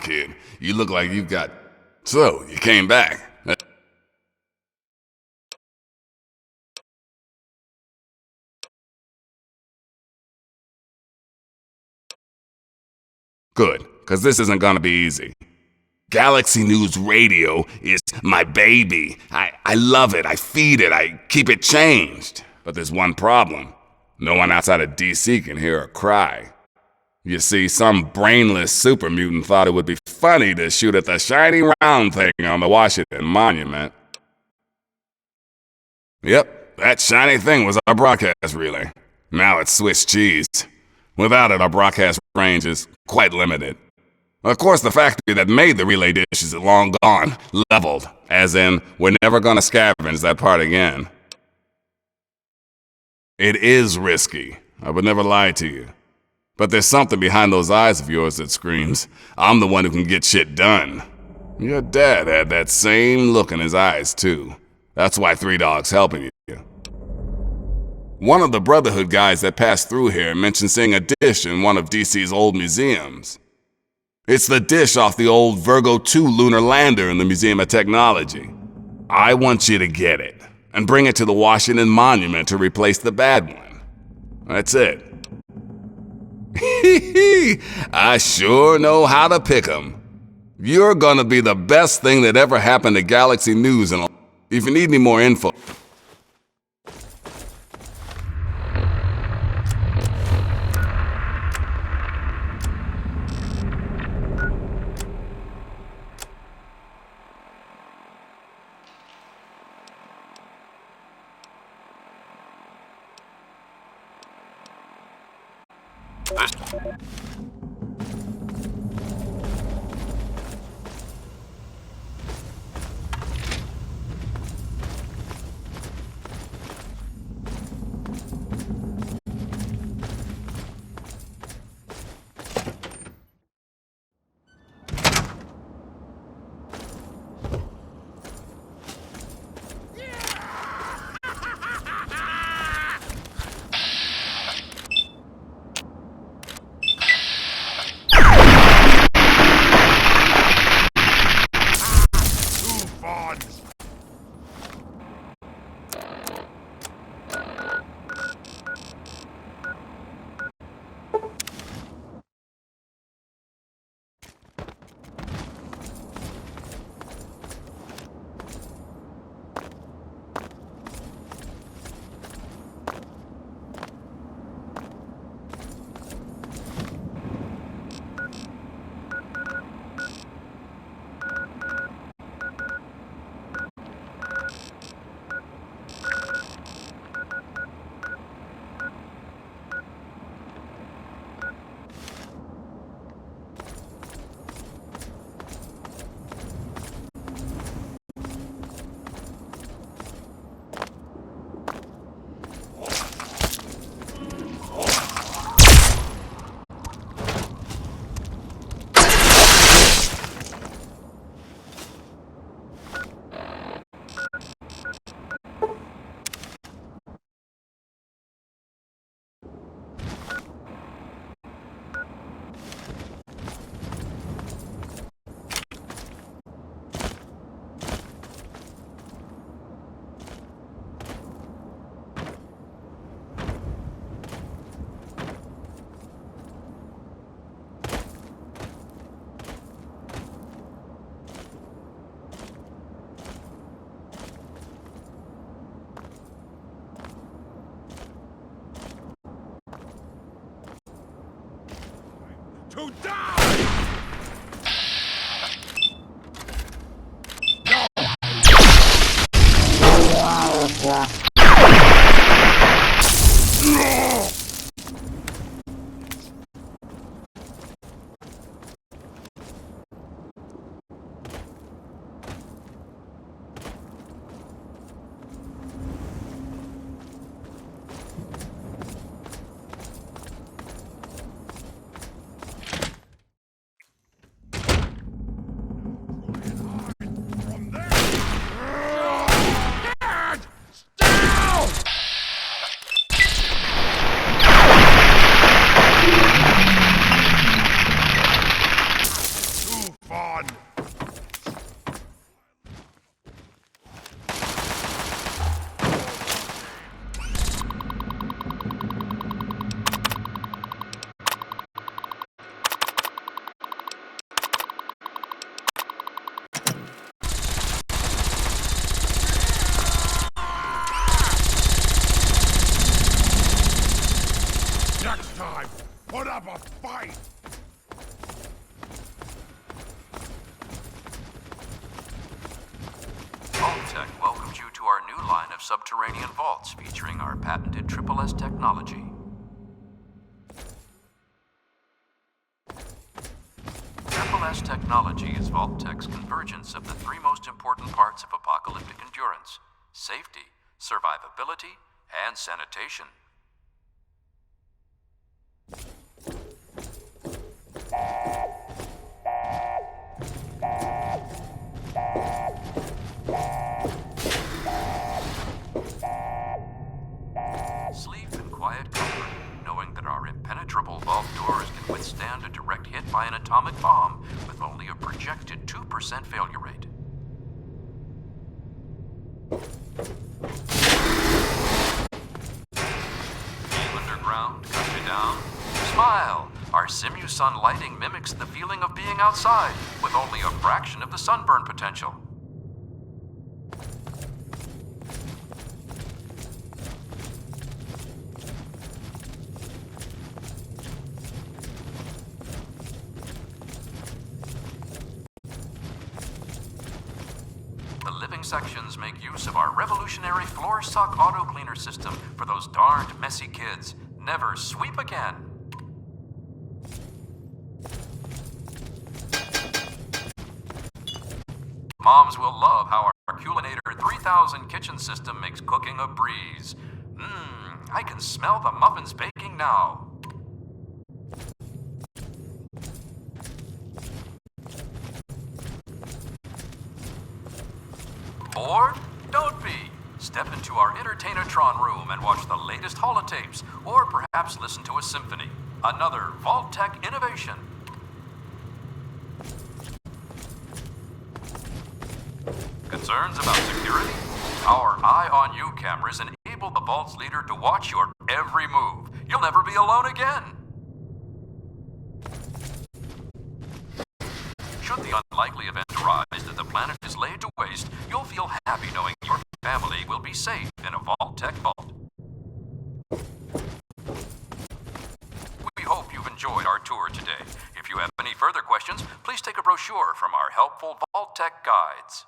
kid. You look like you've got... So, you came back. Good, because this isn't gonna be easy. Galaxy News Radio is my baby. I love it, I feed it, I keep it changed. But there's one problem. No one outside of DC can hear her cry. You see, some brainless super mutant thought it would be funny to shoot at the shiny round thing on the Washington Monument. Yep, that shiny thing was our broadcast relay. Now it's Swiss cheese. Without it, our broadcast range is quite limited. Of course, the factory that made the relay dish is long gone, leveled, as in, we're never gonna scavenge that part again. It is risky, I would never lie to you. But there's something behind those eyes of yours that screams, I'm the one who can get shit done. Your dad had that same look in his eyes, too. That's why Three Dog's helping you. One of the Brotherhood guys that passed through here mentioned seeing a dish in one of DC's old museums. It's the dish off the old Virgo 2 lunar lander in the Museum of Technology. I want you to get it, and bring it to the Washington Monument to replace the bad one. That's it. I sure know how to pick 'em. You're gonna be the best thing that ever happened to Galaxy News, and if you need any more info... Vault-Tec welcomes you to our new line of subterranean vaults featuring our patented Triple S technology. Triple S technology is Vault-Tec's convergence of the three most important parts of apocalyptic endurance: safety, survivability, and sanitation. Sleep in quiet comfort, knowing that our impenetrable vault doors can withstand a direct hit by an atomic bomb with only a projected 2% failure rate. Underground, cut you down? Smile! Our Simusun lighting mimics the feeling of being outside, with only a fraction of the sunburn potential. The living sections make use of our revolutionary floor suck auto cleaner system for those darned messy kids. Never sweep again. Moms will love how our Culinator 3000 kitchen system makes cooking a breeze. I can smell the muffins baking now. Bored? Don't be. Step into our Entertainatron room and watch the latest holotapes, or perhaps listen to a symphony. Another Vault-Tec innovation. Concerns about security? Our Eye on You cameras enable the Vault's leader to watch your every move. You'll never be alone again. Should the unlikely event arise that the planet is laid to waste, you'll feel happy knowing your family will be safe in a Vault-Tec vault. We hope you've enjoyed our tour today. If you have any further questions, please take a brochure from our helpful Vault-Tec guides.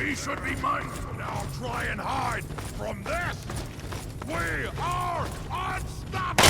We should be mindful. Now try and hide from this. We are unstoppable!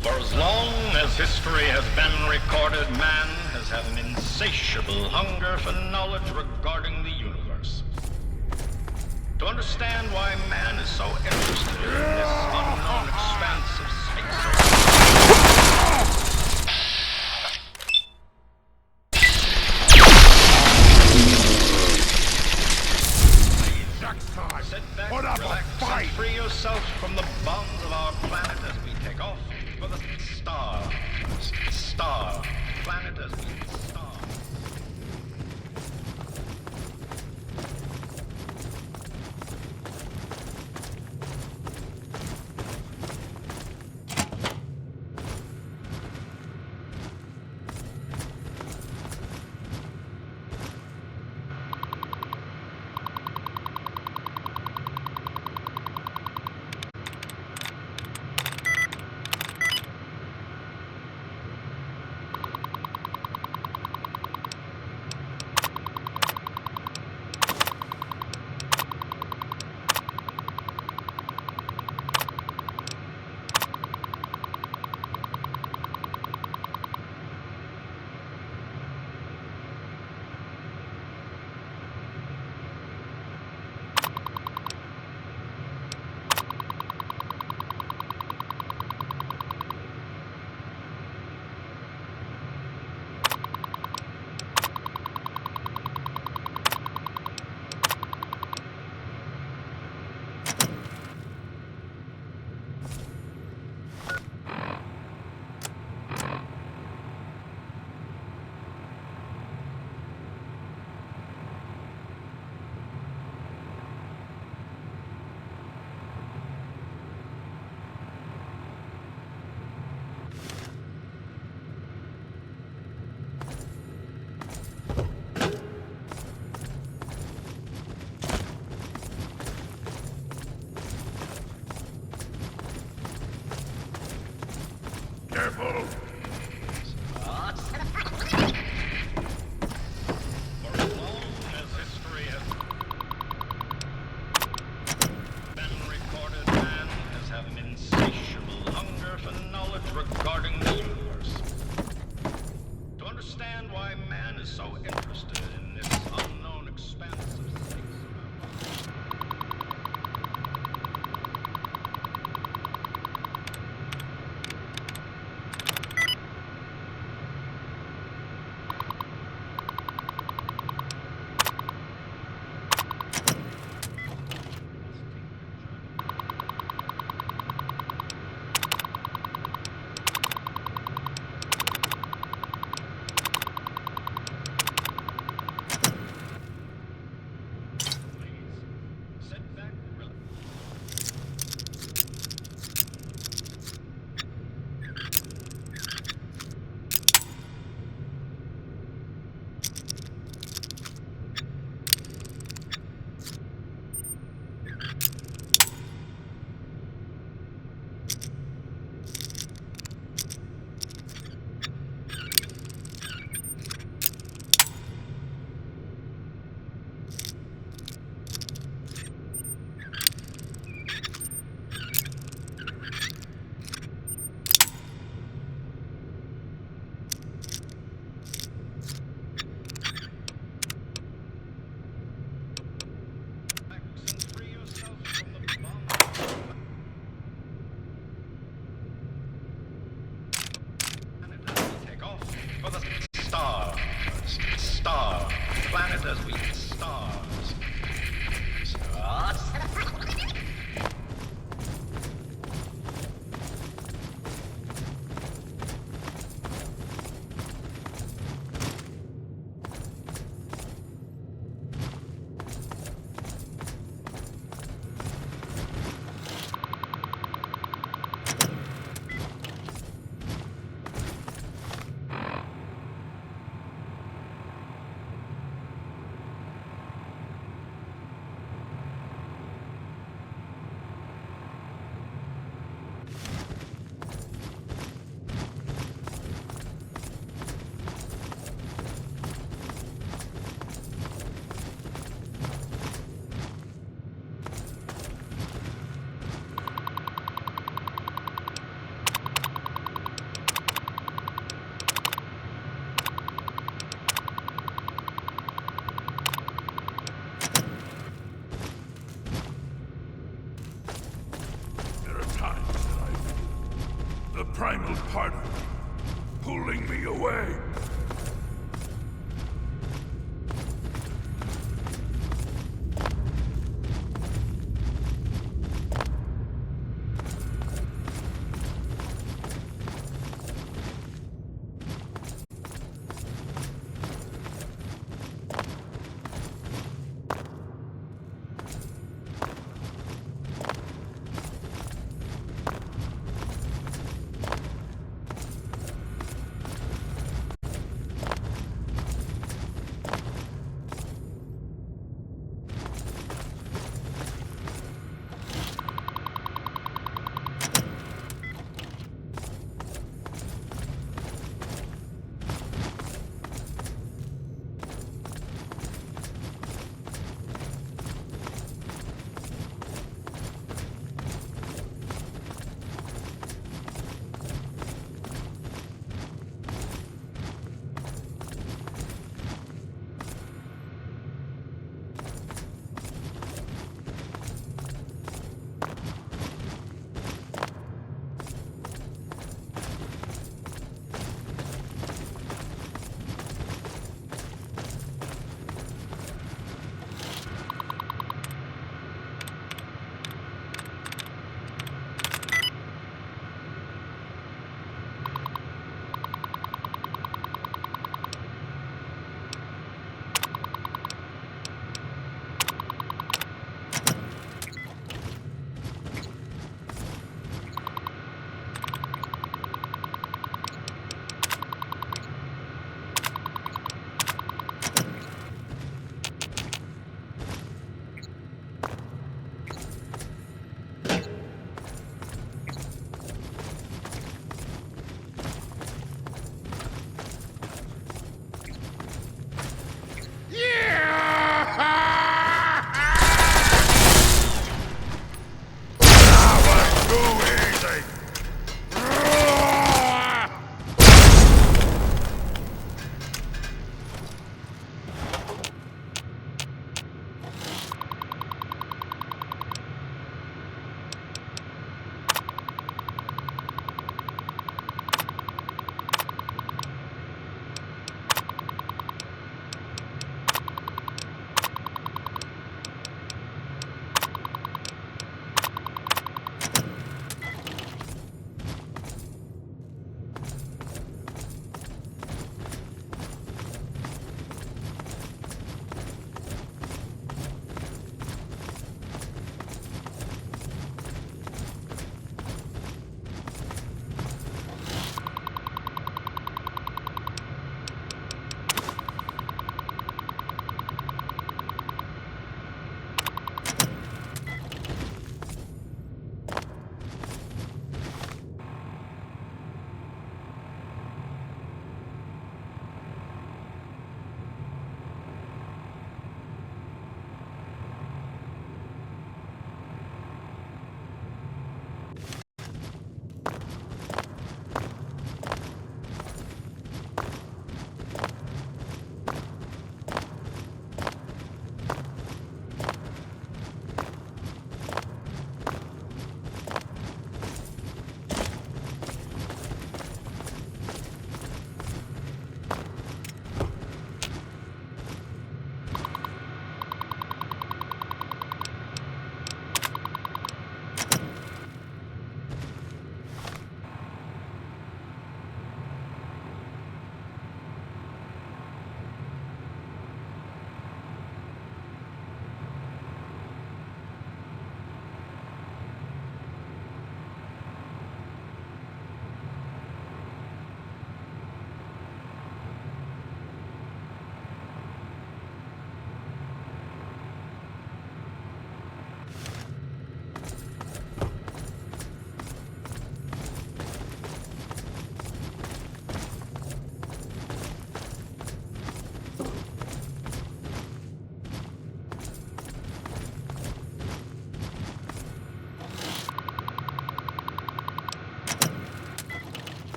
For as long as history has been recorded, man has had an insatiable hunger for knowledge regarding the universe. To understand why man is so interested in this unknown expanse of space. Next time, Sit back, put up relax, a fight! and free yourself from the bonds of our planet as we take off for the planet as we star. Careful! For as long as history has been recorded, man has had an insatiable hunger for knowledge regarding the universe. To understand why man is so interested in this unknown expanse of space. primal part of me, pulling me away.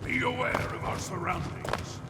Be aware of our surroundings.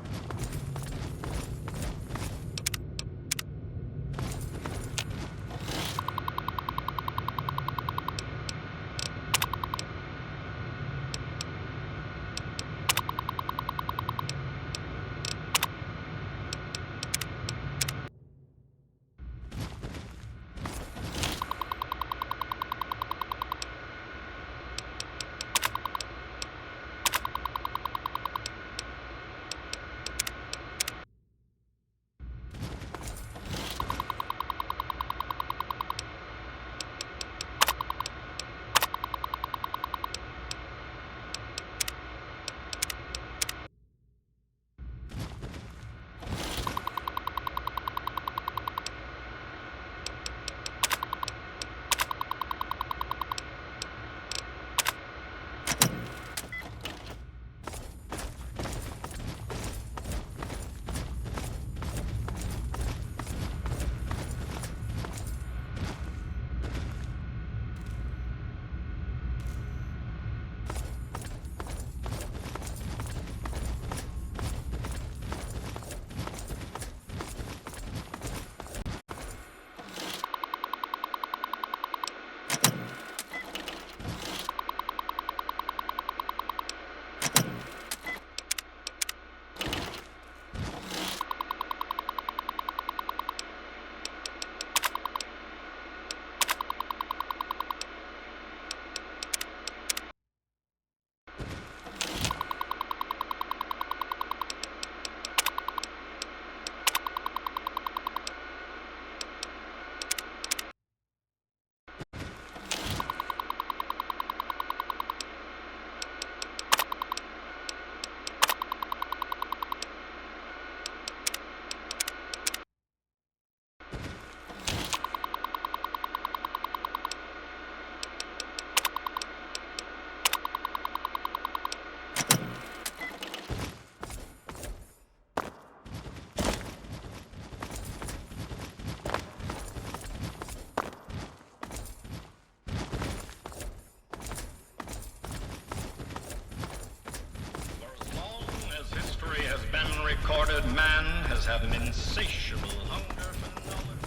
have an insatiable hunger for knowledge.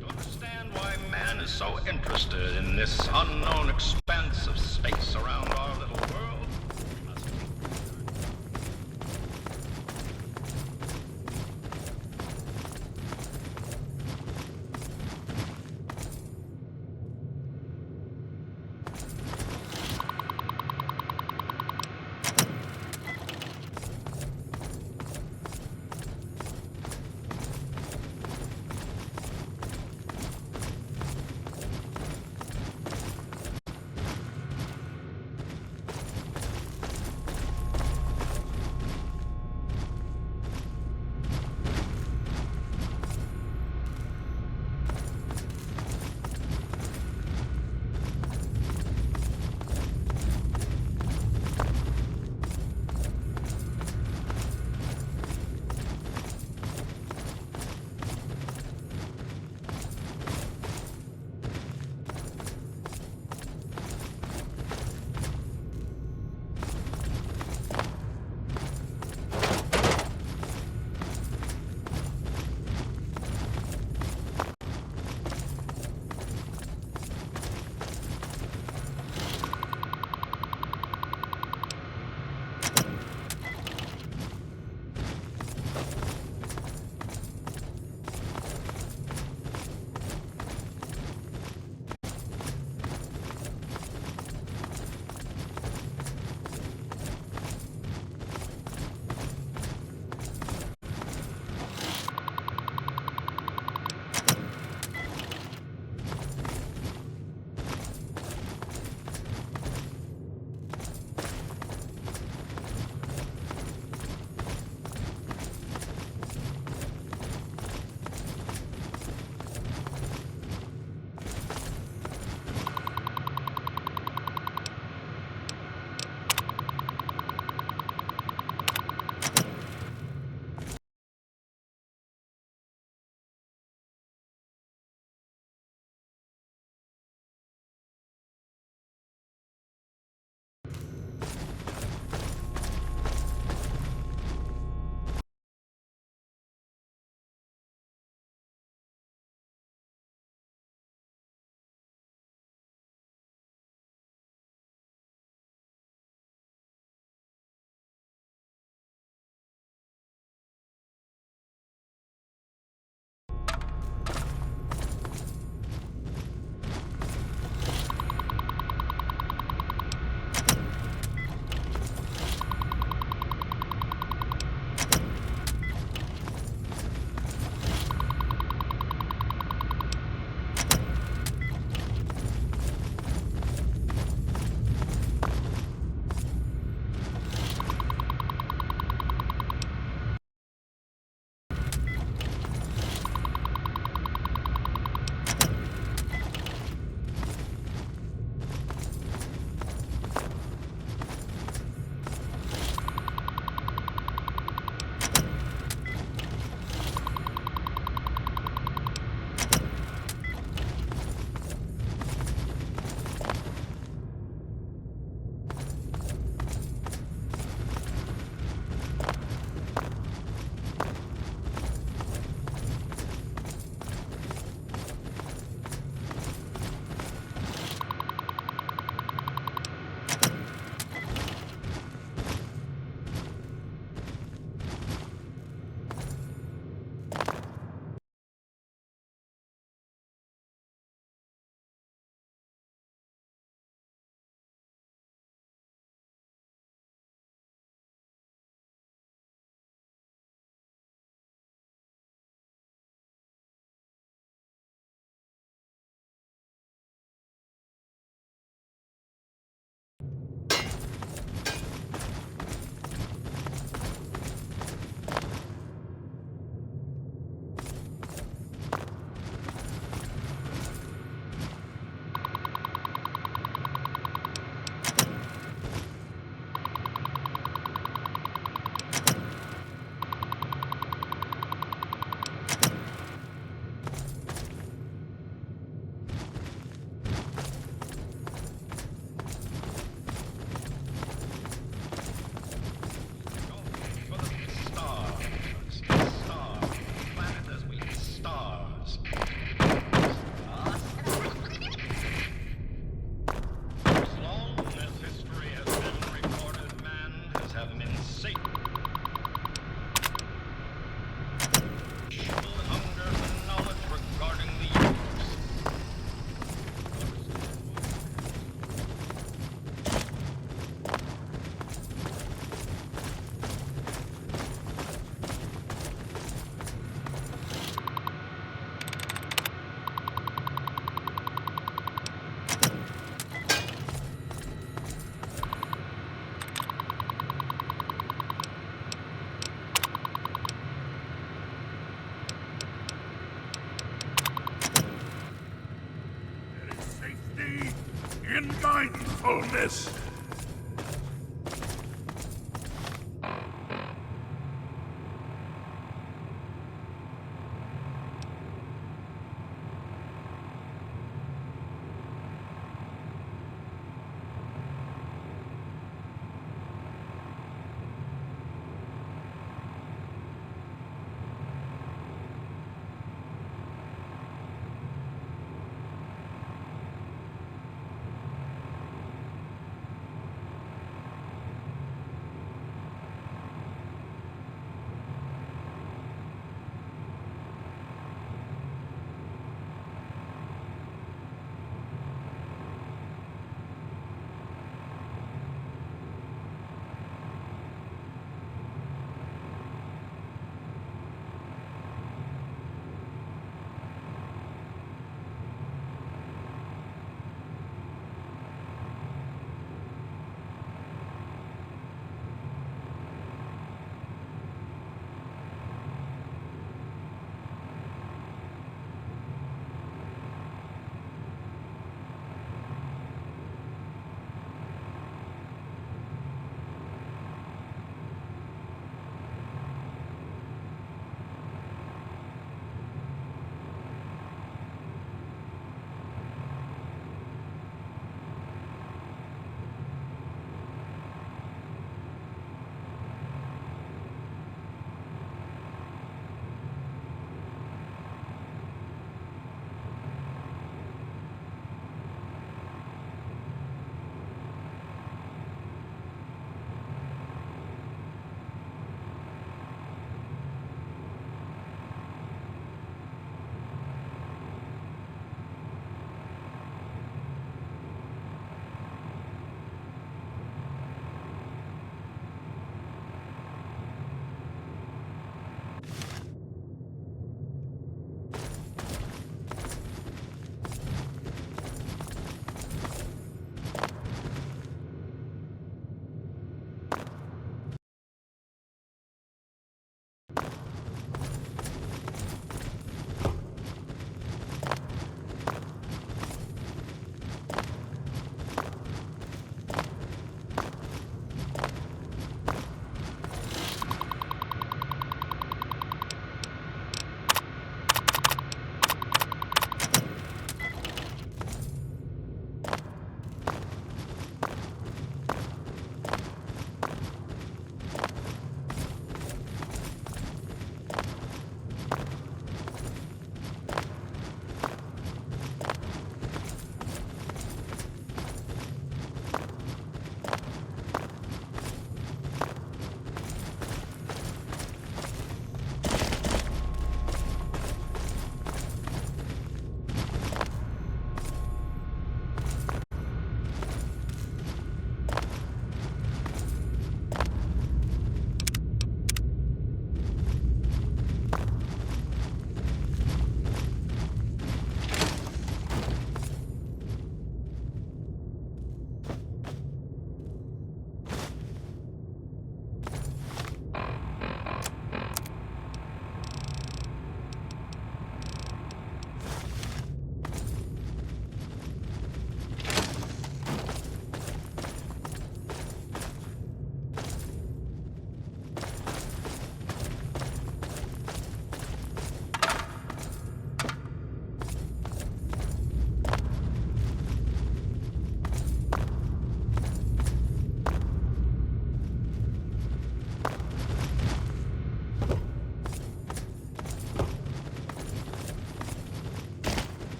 To understand why man is so interested in this unknown expanse of space around our little world, dullness.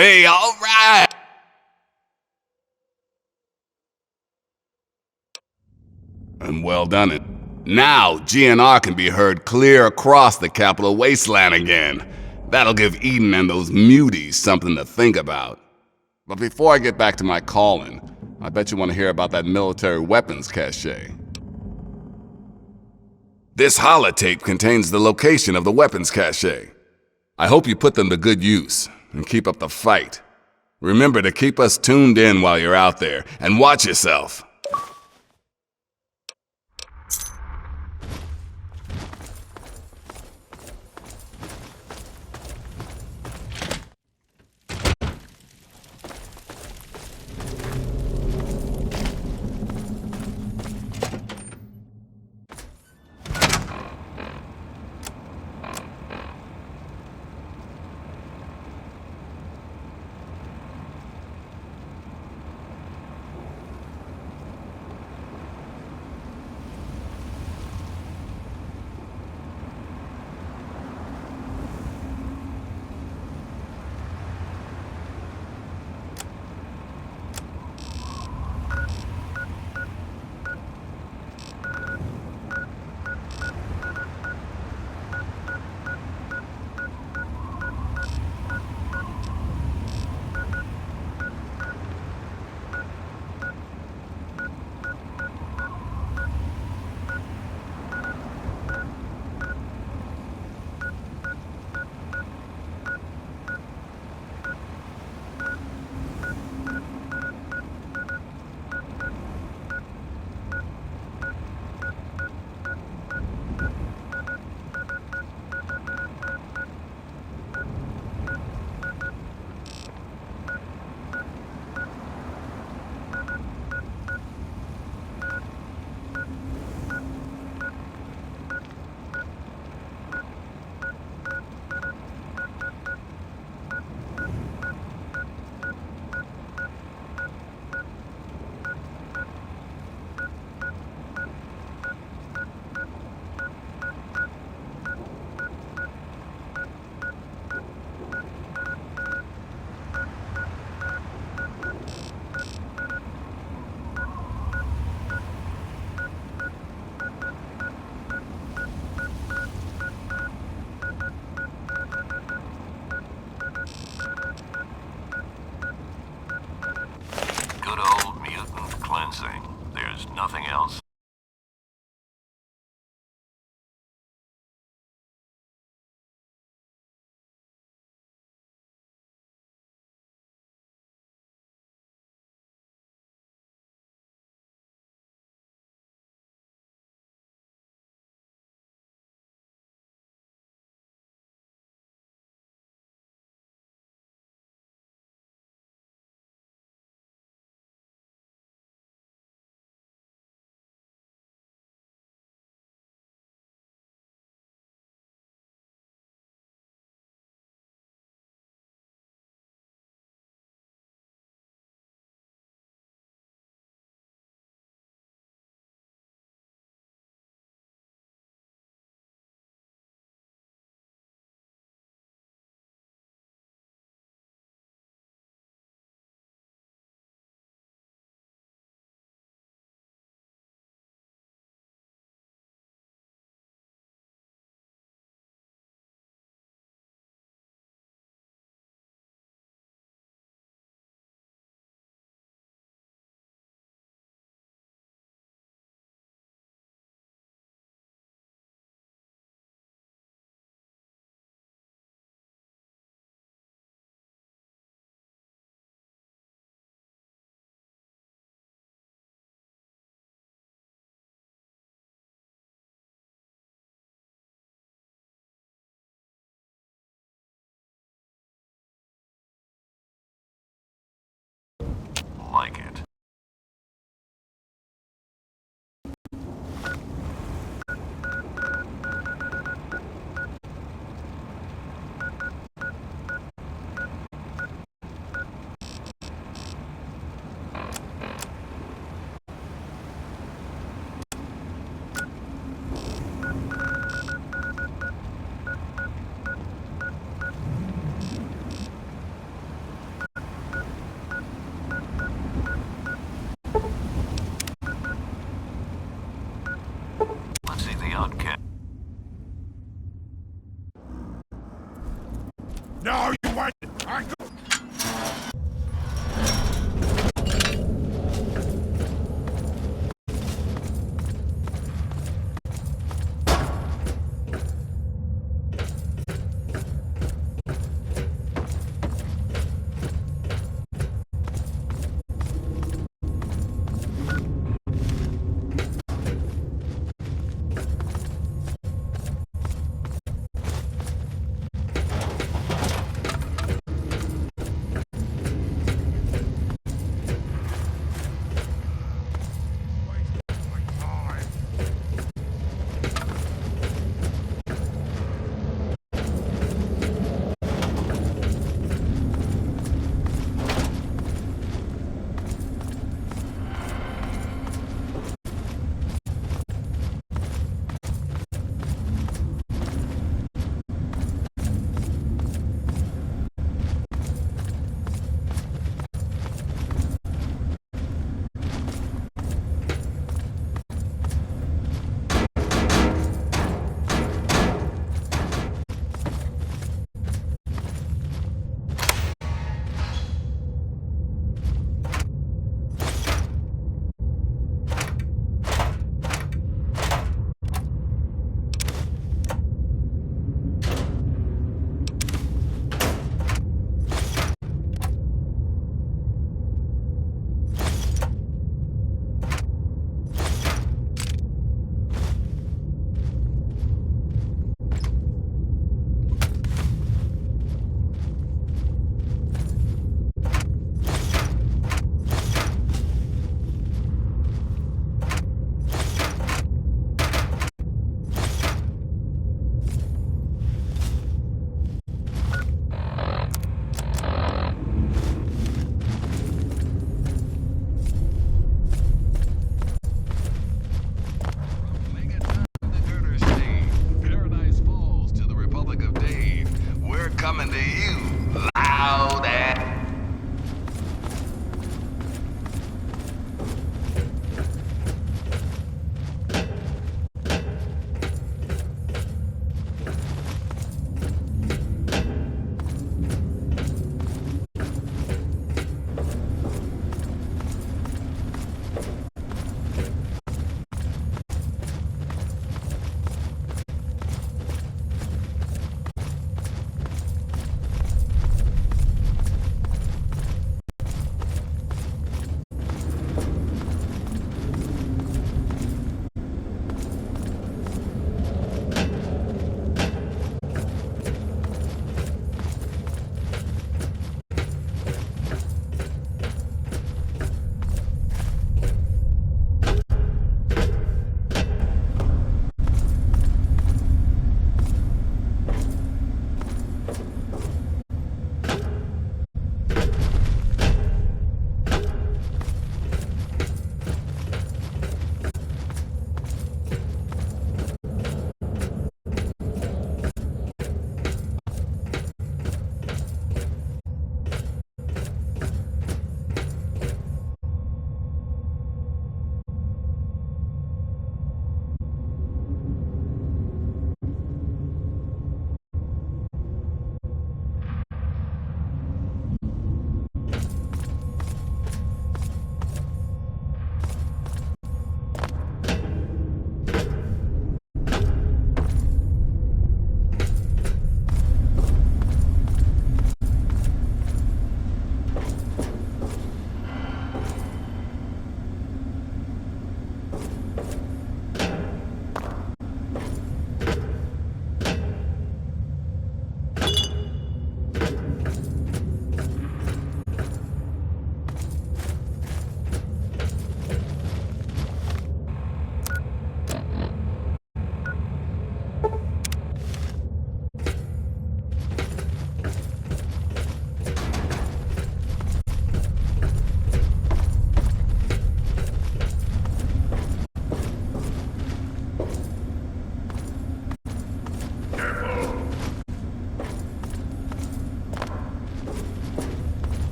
Hey, all right! And well done it. Now, GNR can be heard clear across the Capital Wasteland again. That'll give Eden and those muties something to think about. But before I get back to my calling, I bet you want to hear about that military weapons cache. This holotape contains the location of the weapons cache. I hope you put them to good use and keep up the fight. Remember to keep us tuned in while you're out there, and watch yourself. Good old mutant cleansing. There's nothing else. No, you wait! I go.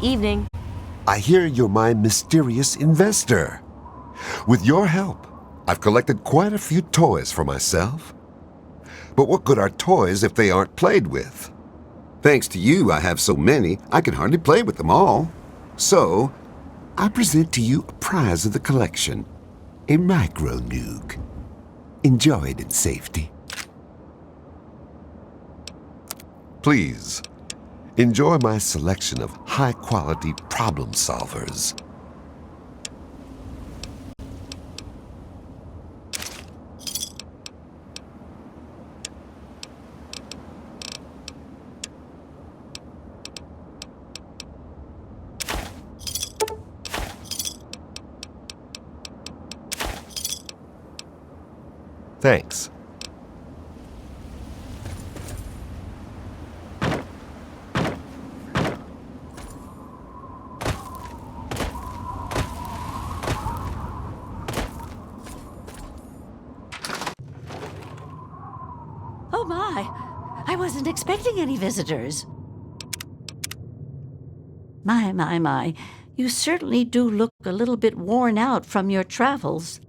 Evening. I hear you're my mysterious investor. With your help, I've collected quite a few toys for myself. But what good are toys if they aren't played with? Thanks to you, I have so many, I can hardly play with them all. So, I present to you a prize of the collection, a micro-nuke. Enjoy it in safety. Please, enjoy my selection of high-quality problem solvers. Thanks. Oh my! I wasn't expecting any visitors. My. You certainly do look a little bit worn out from your travels.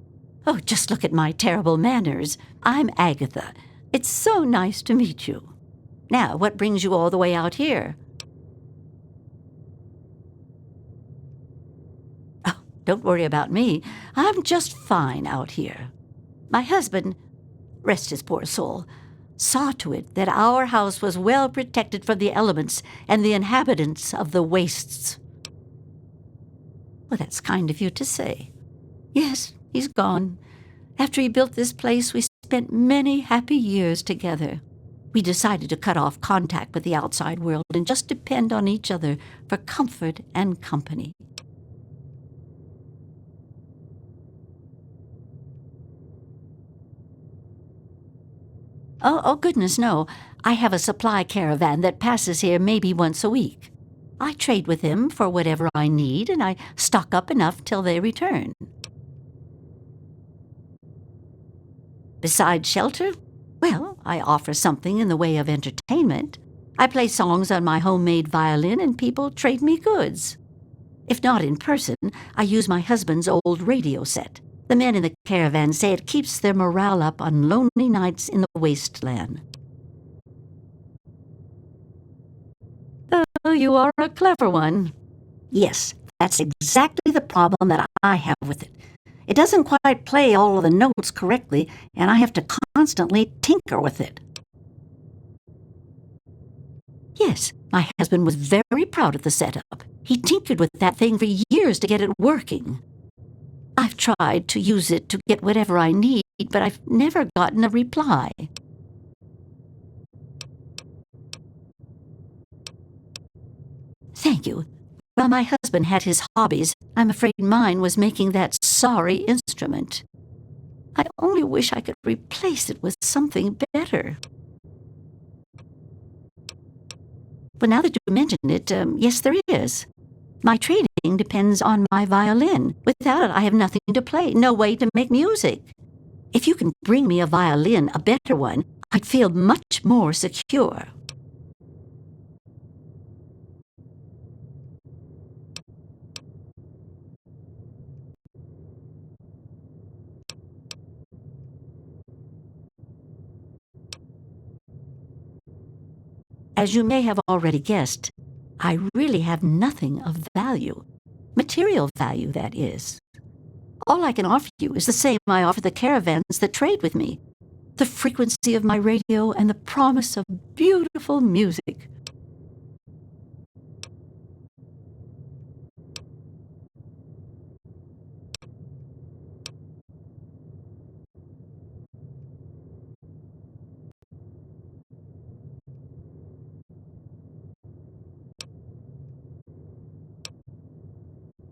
Oh, just look at my terrible manners. I'm Agatha. It's so nice to meet you. Now, what brings you all the way out here? Oh, don't worry about me. I'm just fine out here. My husband, rest his poor soul, saw to it that our house was well protected from the elements and the inhabitants of the wastes. Well, that's kind of you to say. Yes, he's gone. After he built this place, we spent many happy years together. We decided to cut off contact with the outside world and just depend on each other for comfort and company. Oh, goodness, no. I have a supply caravan that passes here maybe once a week. I trade with them for whatever I need, and I stock up enough till they return. Besides shelter, well, I offer something in the way of entertainment. I play songs on my homemade violin, and people trade me goods. If not in person, I use my husband's old radio set. The men in the caravan say it keeps their morale up on lonely nights in the wasteland. Oh, you are a clever one. Yes, that's exactly the problem that I have with it. It doesn't quite play all of the notes correctly, and I have to constantly tinker with it. Yes, my husband was very proud of the setup. He tinkered with that thing for years to get it working. I've tried to use it to get whatever I need, but I've never gotten a reply. Thank you. While my husband had his hobbies, I'm afraid mine was making that sorry instrument. I only wish I could replace it with something better. But now that you mention it, yes, there is. My trading depends on my violin. Without it, I have nothing to play, no way to make music. If you can bring me a violin, a better one, I'd feel much more secure. As you may have already guessed, I really have nothing of value. Material value, that is. All I can offer you is the same I offer the caravans that trade with me. The frequency of my radio and the promise of beautiful music.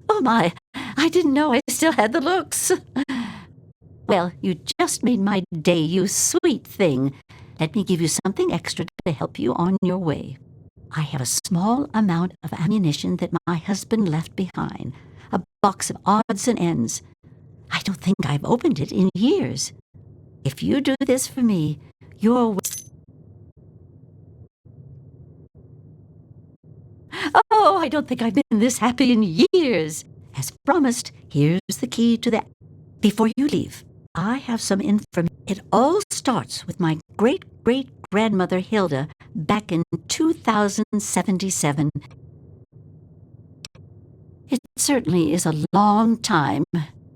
Oh my, I didn't know I still had the looks. Well, you just made my day, you sweet thing. Let me give you something extra to help you on your way. I have a small amount of ammunition that my husband left behind, a box of odds and ends. I don't think I've opened it in years. If you do this for me, you're... Oh, I don't think I've been this happy in years. As promised, here's the key to that. Before you leave, I have some information. It all starts with my great-great-grandmother Hilda back in 2077. It certainly is a long time.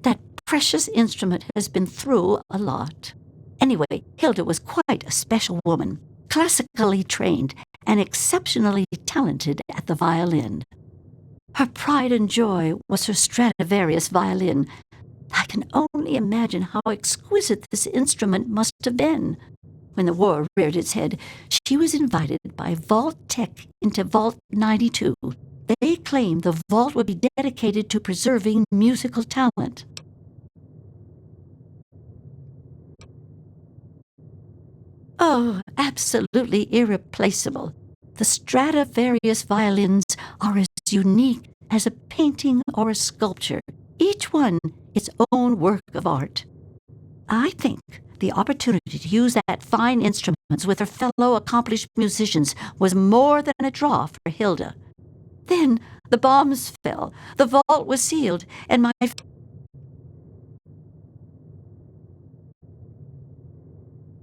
That precious instrument has been through a lot. Anyway, Hilda was quite a special woman, classically trained and exceptionally talented at the violin. Her pride and joy was her Stradivarius violin. I can only imagine how exquisite this instrument must have been. When the war reared its head, she was invited by Vault Tech into Vault 92. They claimed the vault would be dedicated to preserving musical talent. Oh, absolutely irreplaceable. The Stradivarius violins are as unique as a painting or a sculpture, each one its own work of art. I think the opportunity to use that fine instruments with her fellow accomplished musicians was more than a draw for Hilda. Then the bombs fell, the vault was sealed, and my...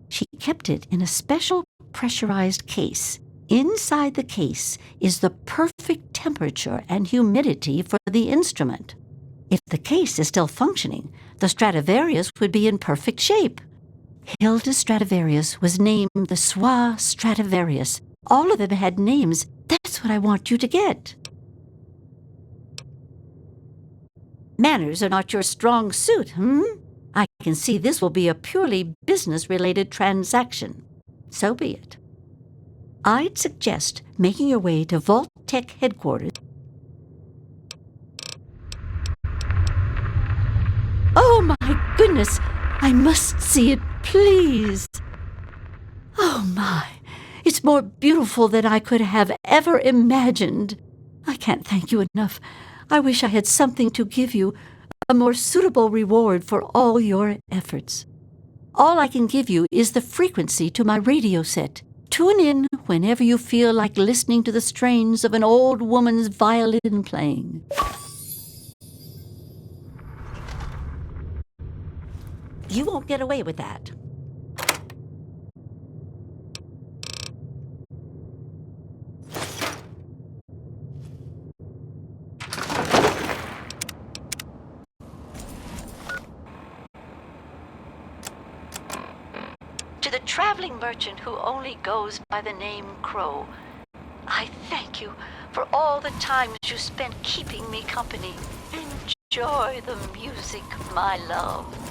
She kept it in a special pressurized case. Inside the case is the perfect temperature and humidity for the instrument. If the case is still functioning, the Stradivarius would be in perfect shape. Hilda Stradivarius was named the Soi Stradivarius. All of them had names. That's what I want you to get. Manners are not your strong suit, I can see this will be a purely business-related transaction. So be it. I'd suggest making your way to Vault Tech headquarters. Oh, my goodness! I must see it, please! Oh, my! It's more beautiful than I could have ever imagined. I can't thank you enough. I wish I had something to give you, a more suitable reward for all your efforts. All I can give you is the frequency to my radio set. Tune in whenever you feel like listening to the strains of an old woman's violin playing. You won't get away with that. To the traveling merchant who only goes by the name Crow, I thank you for all the times you spent keeping me company. Enjoy the music, my love.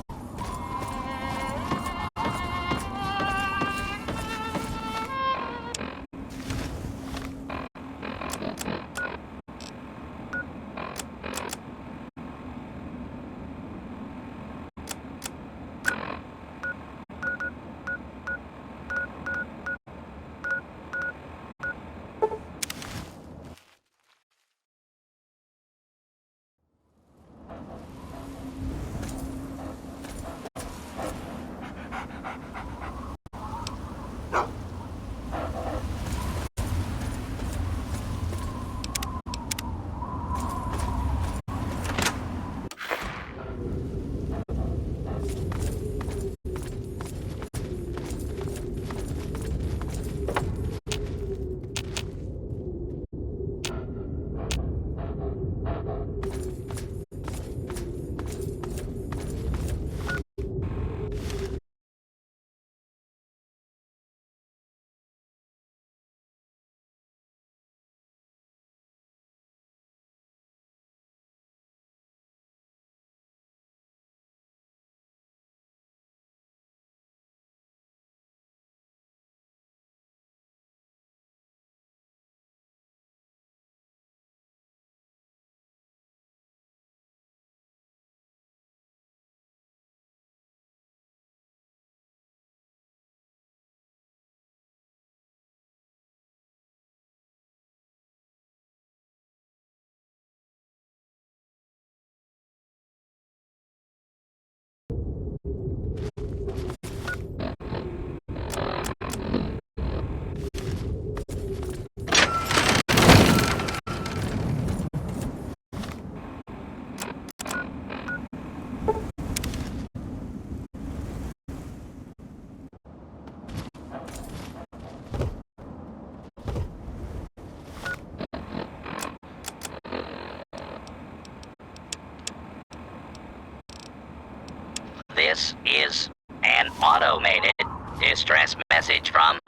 This is an automated distress message from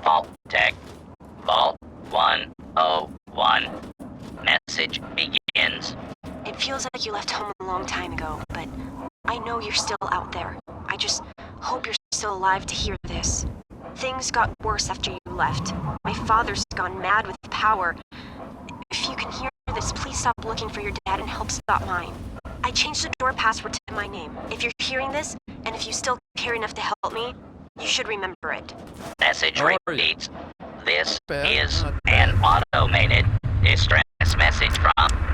Vault Tech. Vault 101. Message begins. It feels like you left home a long time ago, but I know you're still out there. I just hope you're still alive to hear this. Things got worse after you left. My father's gone mad with power. If you can hear this, please stop looking for your dad and help stop mine. I changed the door password to my name. If you're hearing this, and if you still care enough to help me, you should remember it. Message How are you? repeats. This Bad, is not an automated distress message from...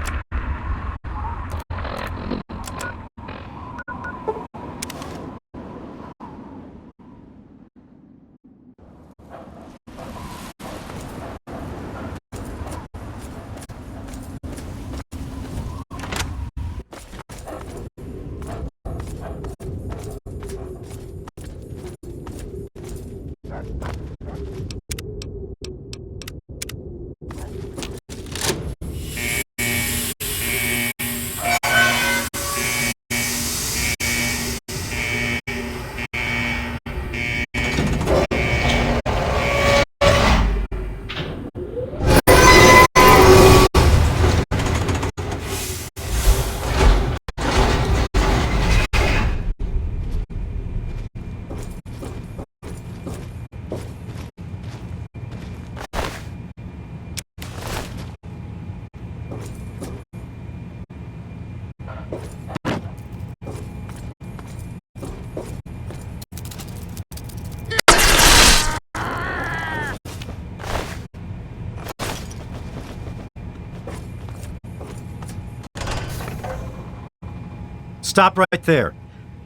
Stop right there.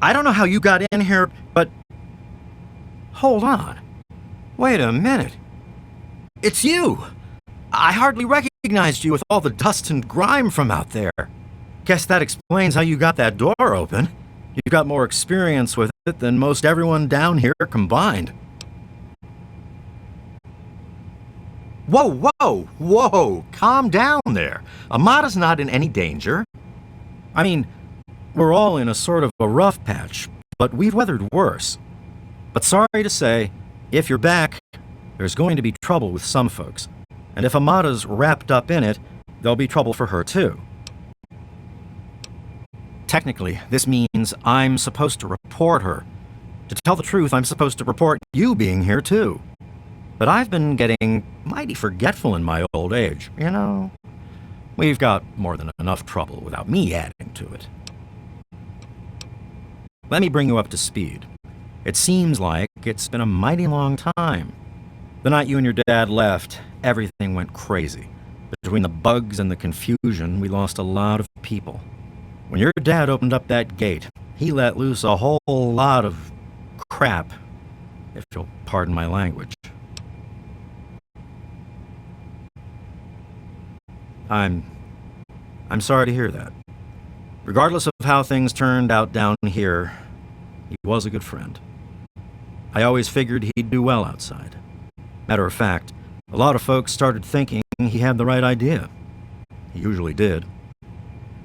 I don't know how you got in here, but... Hold on. Wait a minute. It's you! I hardly recognized you with all the dust and grime from out there. Guess that explains how you got that door open. You've got more experience with it than most everyone down here combined. Whoa, whoa, whoa! Calm down there. Amada's not in any danger. I mean, we're all in a sort of a rough patch, but we've weathered worse. But sorry to say, if you're back, there's going to be trouble with some folks. And if Amada's wrapped up in it, there'll be trouble for her too. Technically, this means I'm supposed to report her. To tell the truth, I'm supposed to report you being here too. But I've been getting mighty forgetful in my old age, you know? We've got more than enough trouble without me adding to it. Let me bring you up to speed. It seems like it's been a mighty long time. The night you and your dad left, everything went crazy. Between the bugs and the confusion, we lost a lot of people. When your dad opened up that gate, he let loose a whole lot of crap, if you'll pardon my language. I'm sorry to hear that. Regardless of how things turned out down here, he was a good friend. I always figured he'd do well outside. Matter of fact, a lot of folks started thinking he had the right idea. He usually did.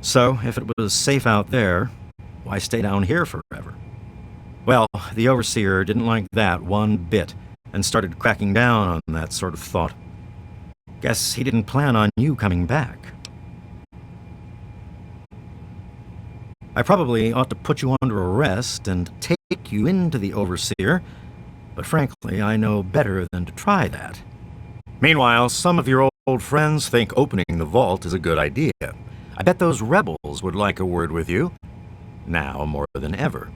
So, if it was safe out there, why stay down here forever? Well, the Overseer didn't like that one bit, and started cracking down on that sort of thought. Guess he didn't plan on you coming back. I probably ought to put you under arrest and take you into the Overseer, but frankly, I know better than to try that. Meanwhile, some of your old friends think opening the vault is a good idea. I bet those rebels would like a word with you, now more than ever.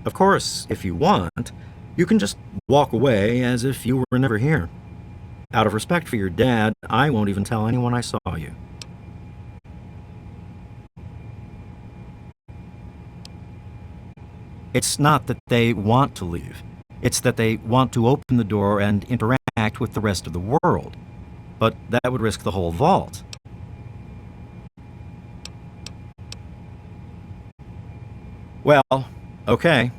Of course, if you want, you can just walk away as if you were never here. Out of respect for your dad, I won't even tell anyone I saw you. It's not that they want to leave. It's that they want to open the door and interact with the rest of the world. But that would risk the whole vault. Well, okay.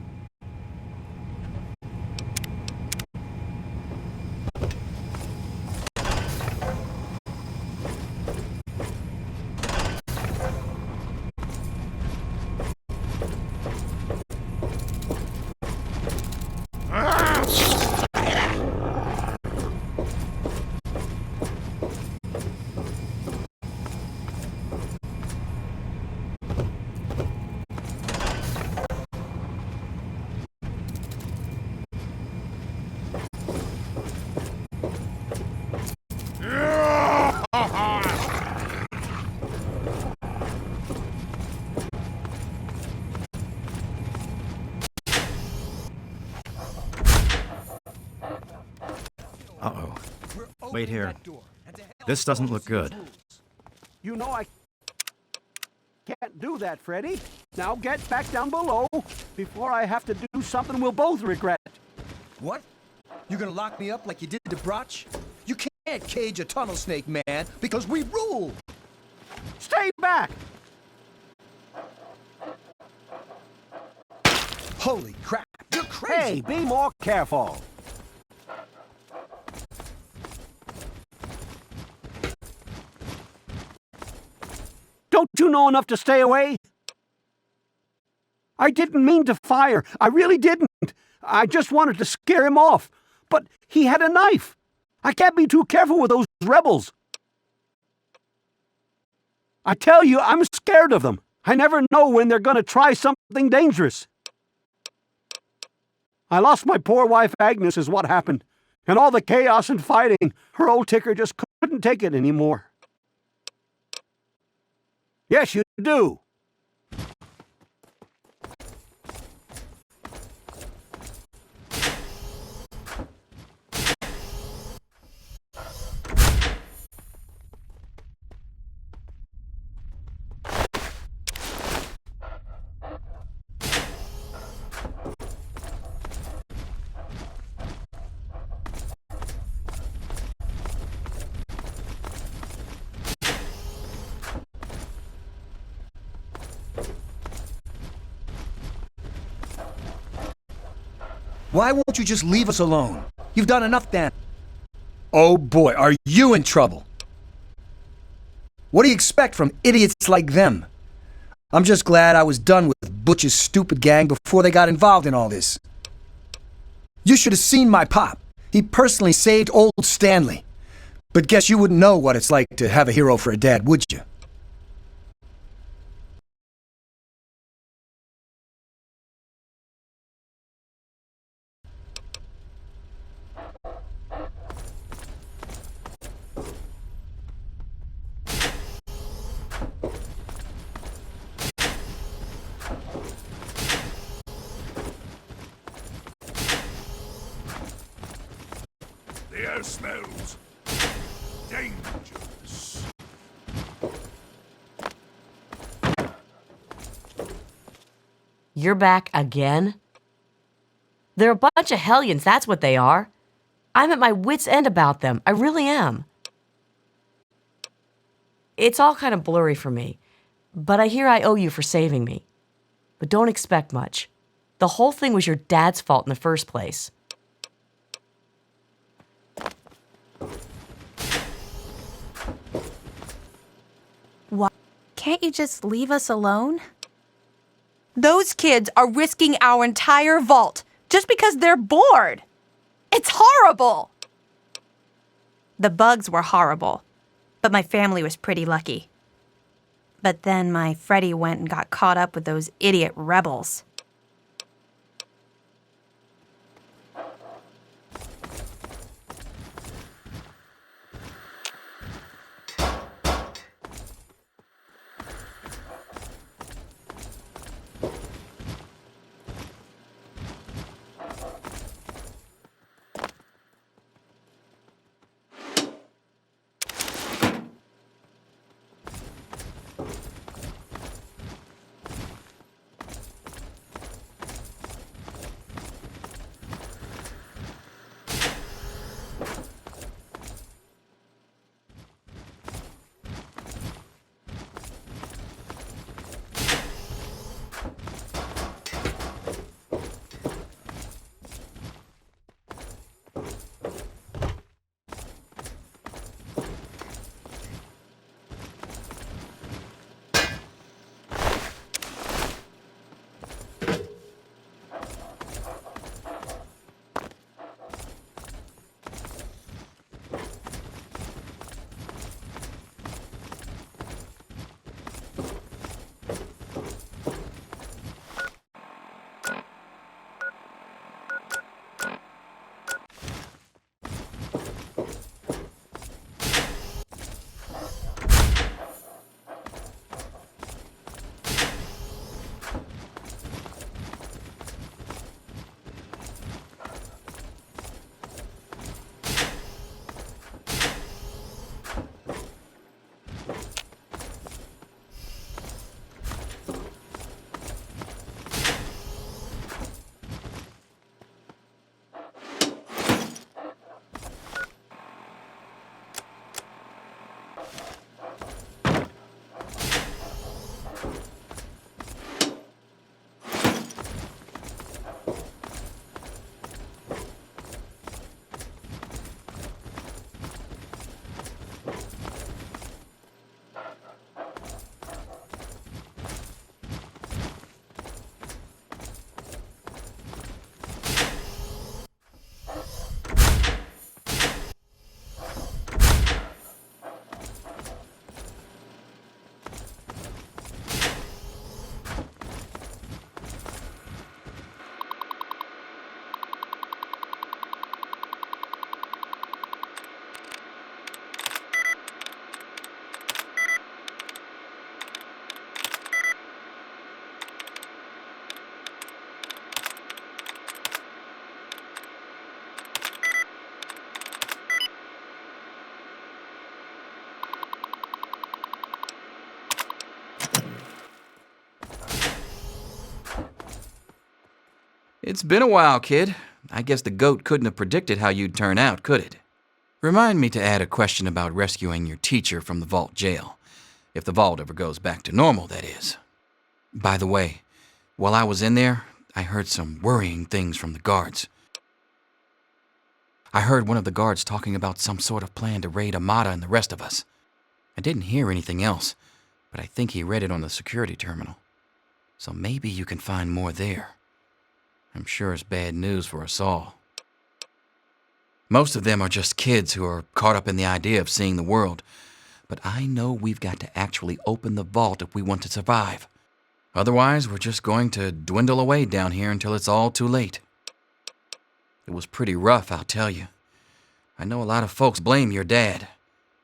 Wait here. This doesn't look good. You know I can't do that, Freddy. Now get back down below before I have to do something we'll both regret. What? You're gonna lock me up like you did to Broch? You can't cage a tunnel snake, man, because we rule! Stay back! Holy crap, you're crazy! Hey, be more careful! Don't you know enough to stay away? I didn't mean to fire. I really didn't. I just wanted to scare him off. But he had a knife. I can't be too careful with those rebels. I tell you, I'm scared of them. I never know when they're going to try something dangerous. I lost my poor wife Agnes is what happened. And all the chaos and fighting, her old ticker just couldn't take it anymore. Yes, you do. Why won't you just leave us alone? You've done enough damage. Oh boy, are you in trouble? What do you expect from idiots like them? I'm just glad I was done with Butch's stupid gang before they got involved in all this. You should have seen my pop. He personally saved old Stanley. But guess you wouldn't know what it's like to have a hero for a dad, would you? The air smells dangerous. You're back again? They're a bunch of hellions, that's what they are. I'm at my wit's end about them. I really am. It's all kind of blurry for me, but I hear I owe you for saving me. But don't expect much. The whole thing was your dad's fault in the first place. Why can't you just leave us alone? Those kids are risking our entire vault just because they're bored. It's horrible! The bugs were horrible, but my family was pretty lucky. But then my Freddy went and got caught up with those idiot rebels. It's been a while, kid. I guess the goat couldn't have predicted how you'd turn out, could it? Remind me to add a question about rescuing your teacher from the vault jail. If the vault ever goes back to normal, that is. By the way, while I was in there, I heard some worrying things from the guards. I heard one of the guards talking about some sort of plan to raid Amata and the rest of us. I didn't hear anything else, but I think he read it on the security terminal. So maybe you can find more there. I'm sure it's bad news for us all. Most of them are just kids who are caught up in the idea of seeing the world, but I know we've got to actually open the vault if we want to survive. Otherwise, we're just going to dwindle away down here until it's all too late. It was pretty rough, I'll tell you. I know a lot of folks blame your dad,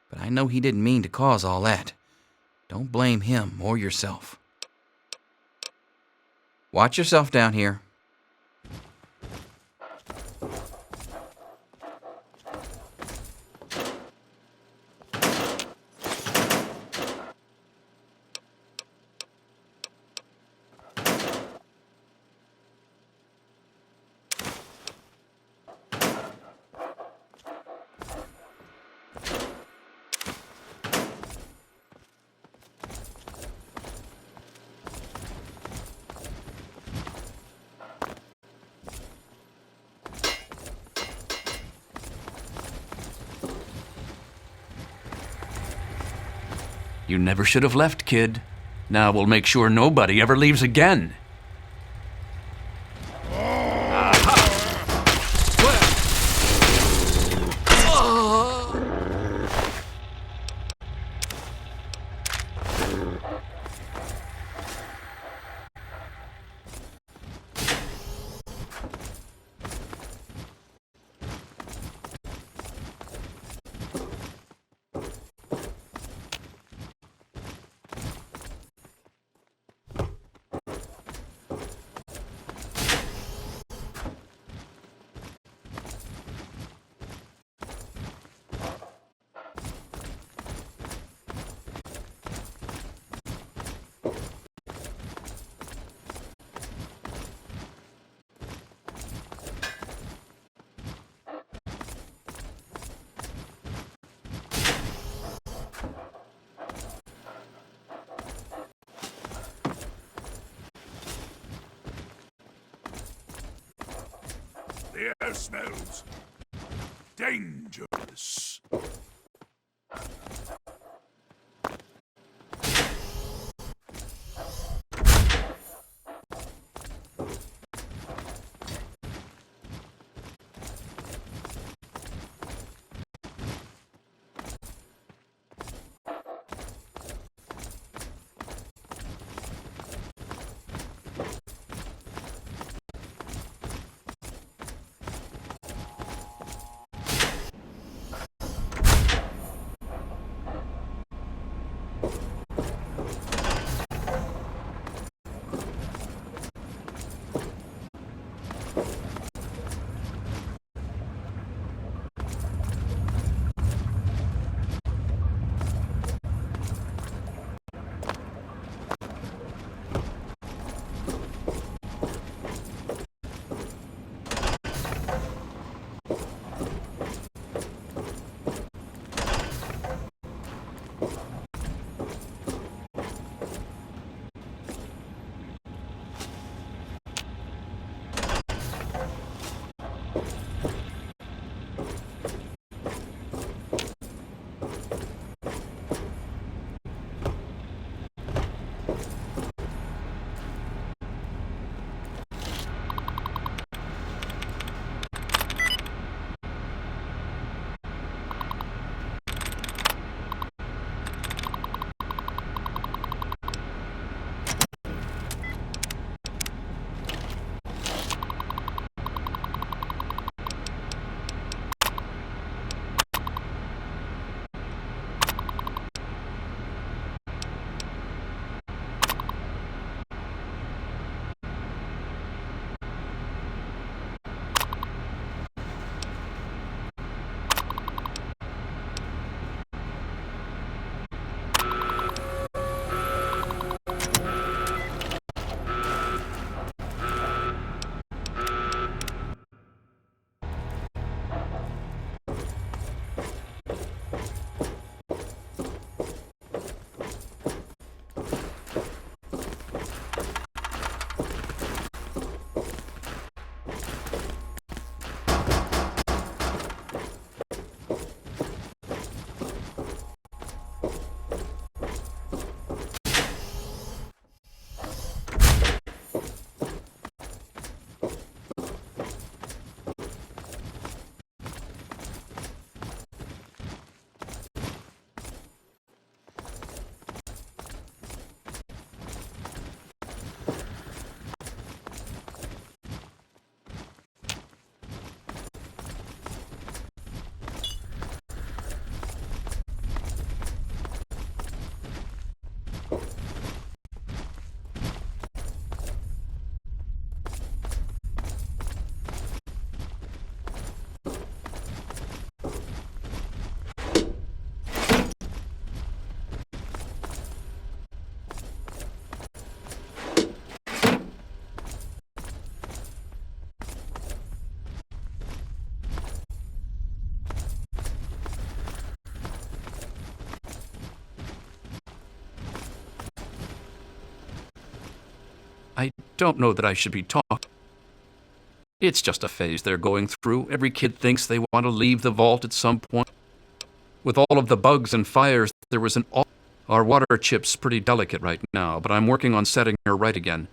but I know he didn't mean to cause all that. Don't blame him or yourself. Watch yourself down here. You never should have left, kid. Now we'll make sure nobody ever leaves again. The air smells dangerous. don't know that I should be talking. It's just a phase they're going through. Every kid thinks they want to leave the vault at some point. With all of the bugs and fires, there was Our water chip's pretty delicate right now, but I'm working on setting her right again.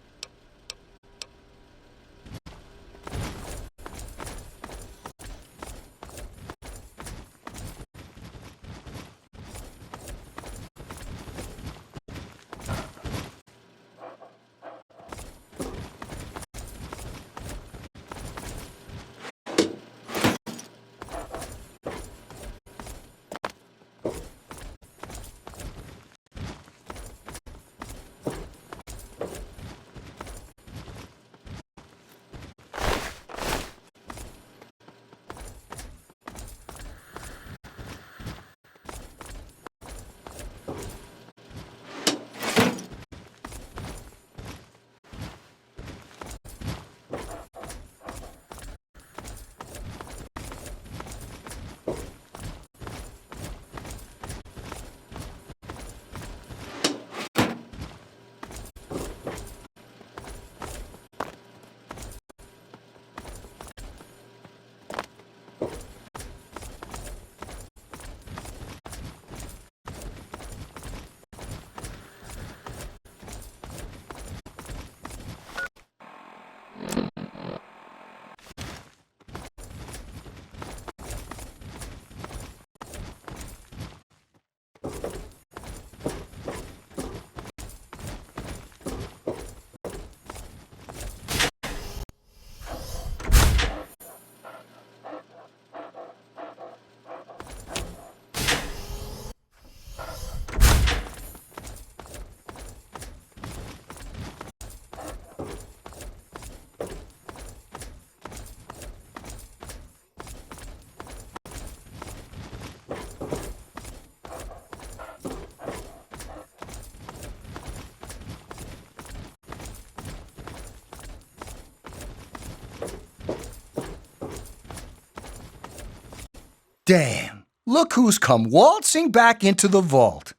Damn, look who's come waltzing back into the vault.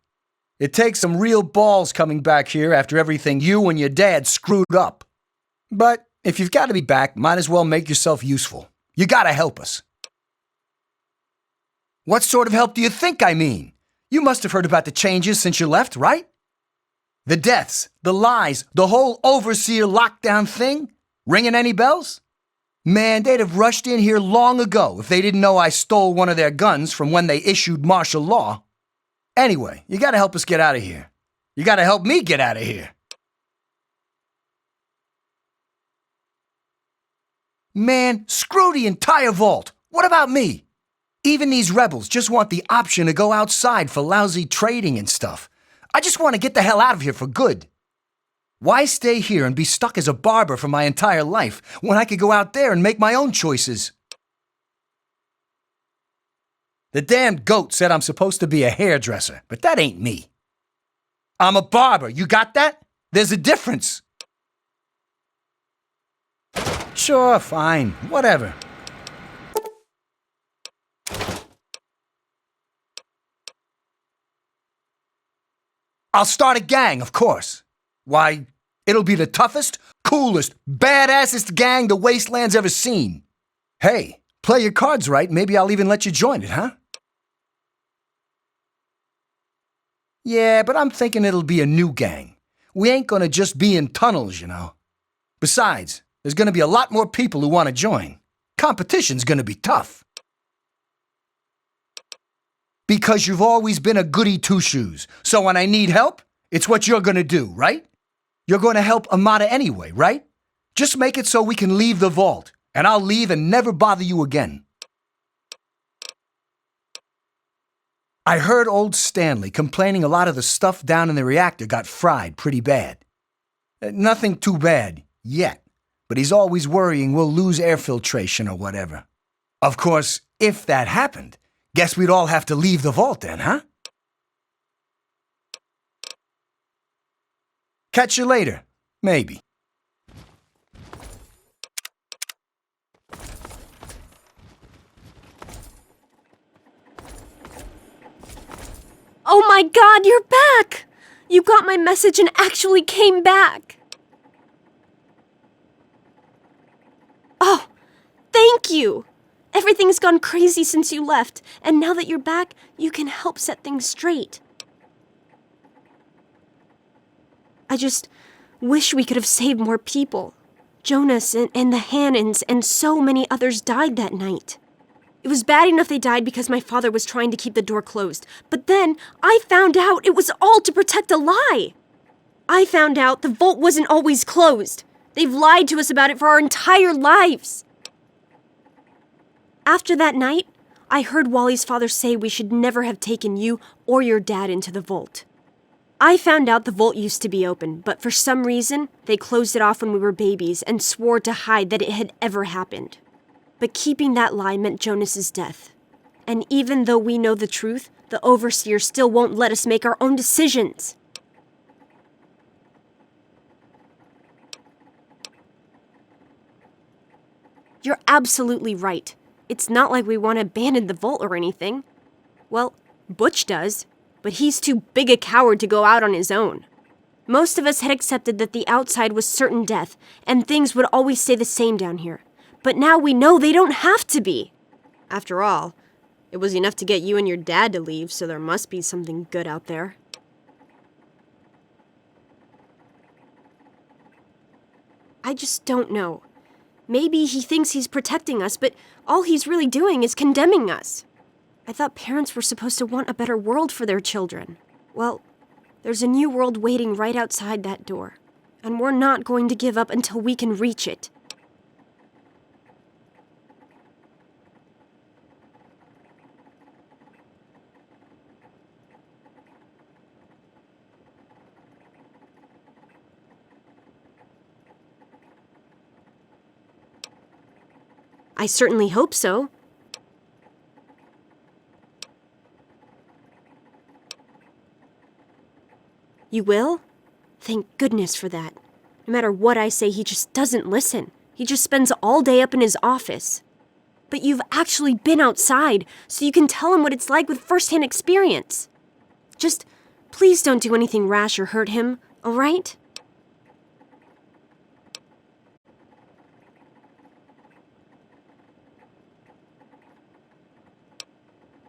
It takes some real balls coming back here after everything you and your dad screwed up. But if you've got to be back, might as well make yourself useful. You gotta help us. What sort of help do you think I mean? You must have heard about the changes since you left, right? The deaths, the lies, the whole overseer lockdown thing? Ringing any bells? Man, they'd have rushed in here long ago if they didn't know I stole one of their guns from when they issued martial law. Anyway, you gotta help us get out of here. You gotta help me get out of here. Man, screw the entire vault. What about me? Even these rebels just want the option to go outside for lousy trading and stuff. I just want to get the hell out of here for good. Why stay here and be stuck as a barber for my entire life when I could go out there and make my own choices? The damned goat said I'm supposed to be a hairdresser, but that ain't me. I'm a barber, you got that? There's a difference. Sure, fine, whatever. I'll start a gang, of course. Why, it'll be the toughest, coolest, badassest gang the Wasteland's ever seen. Hey, play your cards right, maybe I'll even let you join it, huh? Yeah, but I'm thinking it'll be a new gang. We ain't gonna just be in tunnels, you know. Besides, there's gonna be a lot more people who want to join. Competition's gonna be tough. Because you've always been a goody two-shoes, so when I need help, it's what you're gonna do, right? You're gonna help Amata anyway, right? Just make it so we can leave the vault, and I'll leave and never bother you again. I heard old Stanley complaining a lot of the stuff down in the reactor got fried pretty bad. Nothing too bad, yet, but he's always worrying we'll lose air filtration or whatever. Of course, if that happened, guess we'd all have to leave the vault then, huh? Catch you later, maybe. Oh my God, you're back! You got my message and actually came back. Thank you! Everything's gone crazy since you left, and now that you're back, you can help set things straight. I just wish we could have saved more people. Jonas and the Hannons and so many others died that night. It was bad enough they died because my father was trying to keep the door closed. But then I found out it was all to protect a lie. I found out the vault wasn't always closed. They've lied to us about it for our entire lives. After that night, I heard Wally's father say we should never have taken you or your dad into the vault. I found out the vault used to be open, but for some reason, they closed it off when we were babies and swore to hide that it had ever happened. But keeping that lie meant Jonas's death. And even though we know the truth, the Overseer still won't let us make our own decisions. You're absolutely right. It's not like we want to abandon the vault or anything. Well, Butch does, but he's too big a coward to go out on his own. Most of us had accepted that the outside was certain death, and things would always stay the same down here. But now we know they don't have to be. After all, it was enough to get you and your dad to leave, so there must be something good out there. I just don't know. Maybe he thinks he's protecting us, but all he's really doing is condemning us. I thought parents were supposed to want a better world for their children. Well, there's a new world waiting right outside that door, and we're not going to give up until we can reach it. I certainly hope so. You will? Thank goodness for that. No matter what I say, he just doesn't listen. He just spends all day up in his office. But you've actually been outside, so you can tell him what it's like with first-hand experience. Just please don't do anything rash or hurt him, all right?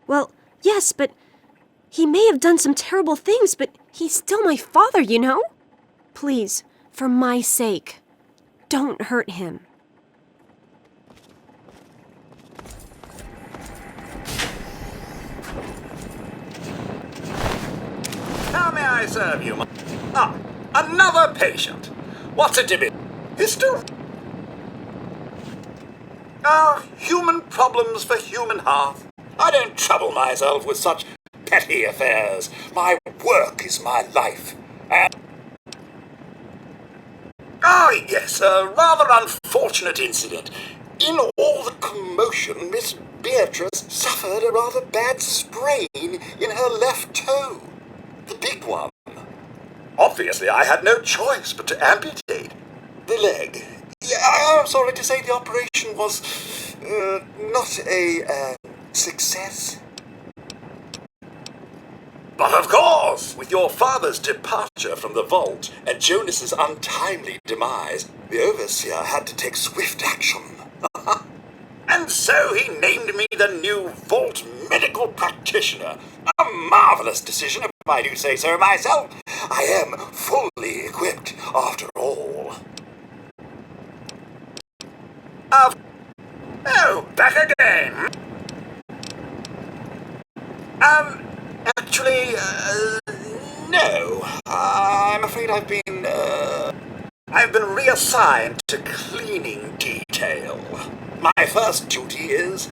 Well, yes, but he may have done some terrible things, but he's still my father, you know? Please, for my sake, don't hurt him. How may I serve you? Another patient. What's it to be? History? Human problems for human hearth. I don't trouble myself with such petty affairs. My work is my life. Yes, a rather unfortunate incident. In all the commotion, Miss Beatrice suffered a rather bad sprain in her left toe. The big one. Obviously, I had no choice but to amputate the leg. I'm sorry to say the operation was not a success. But of course, with your father's departure from the vault and Jonas's untimely demise, the Overseer had to take swift action. And so he named me the new Vault Medical Practitioner. A marvelous decision, if I do say so myself. I am fully equipped, after all. Back again. Actually, no. I'm afraid I've been reassigned to cleaning detail. My first duty is...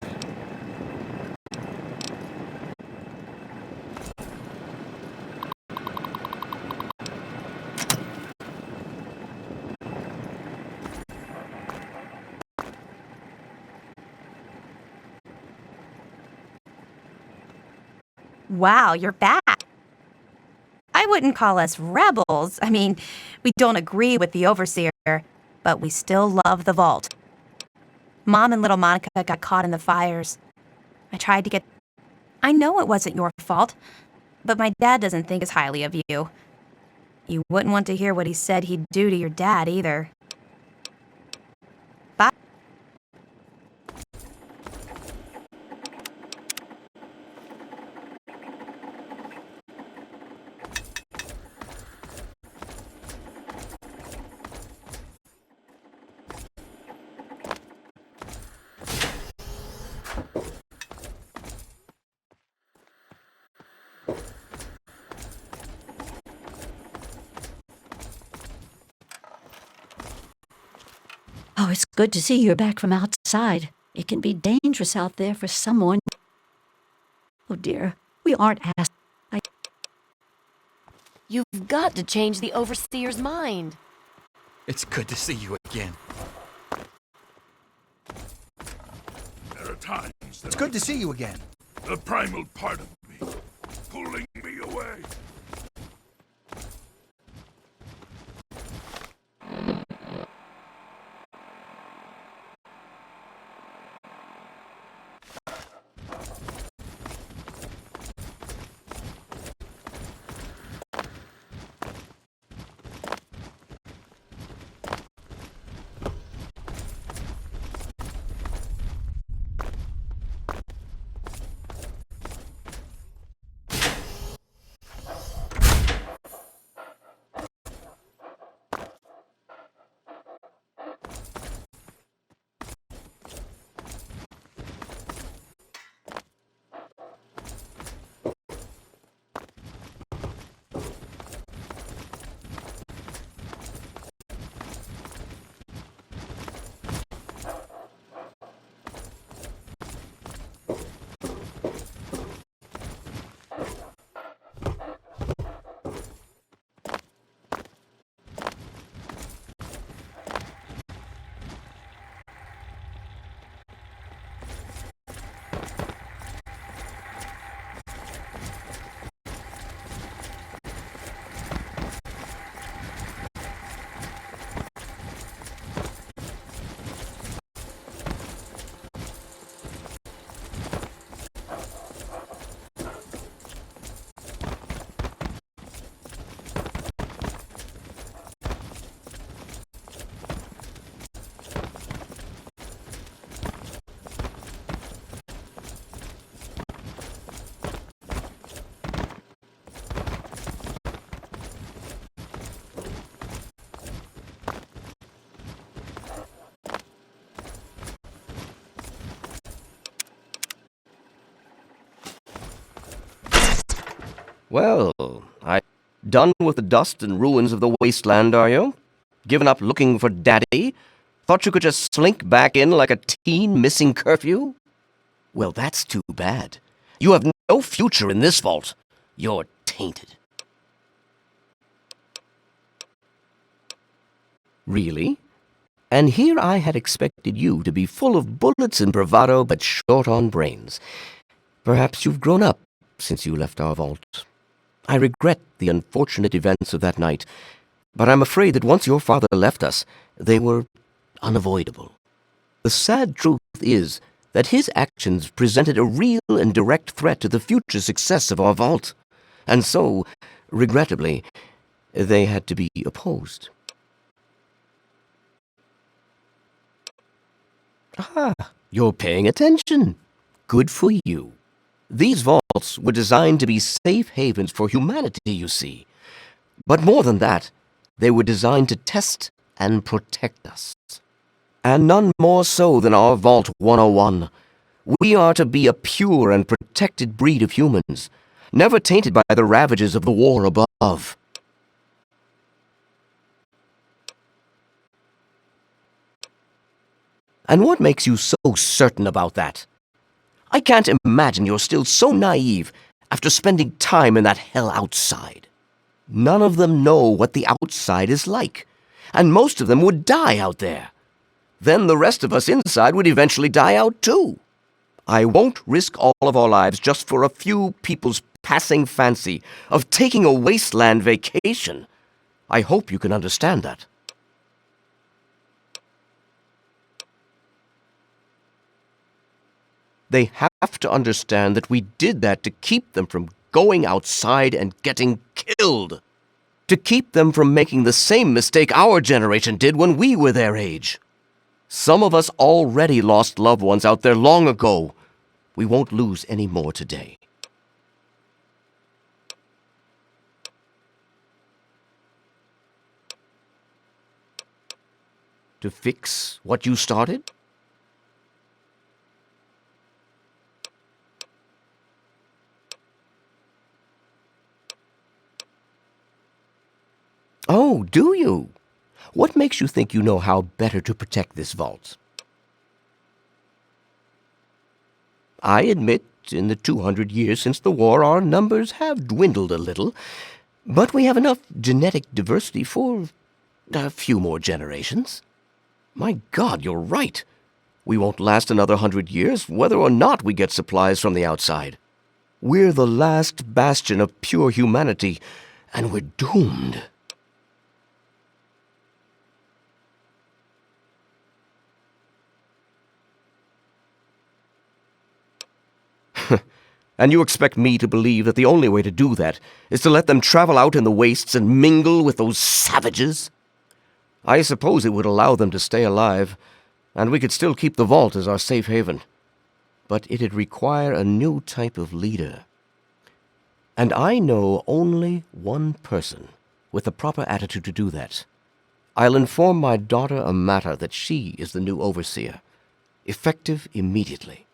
Wow, you're back. I wouldn't call us rebels. I mean, we don't agree with the Overseer, but we still love the vault. Mom and little Monica got caught in the fires. I tried to get... I know it wasn't your fault, but my dad doesn't think as highly of you. You wouldn't want to hear what he said he'd do to your dad either. Oh, it's good to see you're back from outside. It can be dangerous out there for someone. Oh dear, we aren't asked. You've got to change the Overseer's mind. It's good to see you again. There are times It's good to see you again. the primal part of me pulling me away. Well, done with the dust and ruins of the wasteland, are you? Given up looking for Daddy? Thought you could just slink back in like a teen missing curfew? Well, that's too bad. You have no future in this vault. You're tainted. Really? And here I had expected you to be full of bullets and bravado, but short on brains. Perhaps you've grown up since you left our vault. I regret the unfortunate events of that night, but I'm afraid that once your father left us, they were unavoidable. The sad truth is that his actions presented a real and direct threat to the future success of our vault, and so, regrettably, they had to be opposed. Ah, you're paying attention. Good for you. These vaults were designed to be safe havens for humanity, you see. But more than that, they were designed to test and protect us. And none more so than our Vault 101. We are to be a pure and protected breed of humans, never tainted by the ravages of the war above. And what makes you so certain about that? I can't imagine you're still so naive after spending time in that hell outside. None of them know what the outside is like, and most of them would die out there. Then the rest of us inside would eventually die out too. I won't risk all of our lives just for a few people's passing fancy of taking a wasteland vacation. I hope you can understand that. They have to understand that we did that to keep them from going outside and getting killed. To keep them from making the same mistake our generation did when we were their age. Some of us already lost loved ones out there long ago. We won't lose any more today. To fix what you started? Oh, do you? What makes you think you know how better to protect this vault? I admit, in the 200 years since the war, our numbers have dwindled a little, but we have enough genetic diversity for a few more generations. My God, you're right. We won't last another 100 years, whether or not we get supplies from the outside. We're the last bastion of pure humanity, and we're doomed. And you expect me to believe that the only way to do that is to let them travel out in the wastes and mingle with those savages? I suppose it would allow them to stay alive, and we could still keep the vault as our safe haven. But it'd require a new type of leader. And I know only one person with the proper attitude to do that. I'll inform my daughter Amata that she is the new overseer, effective immediately.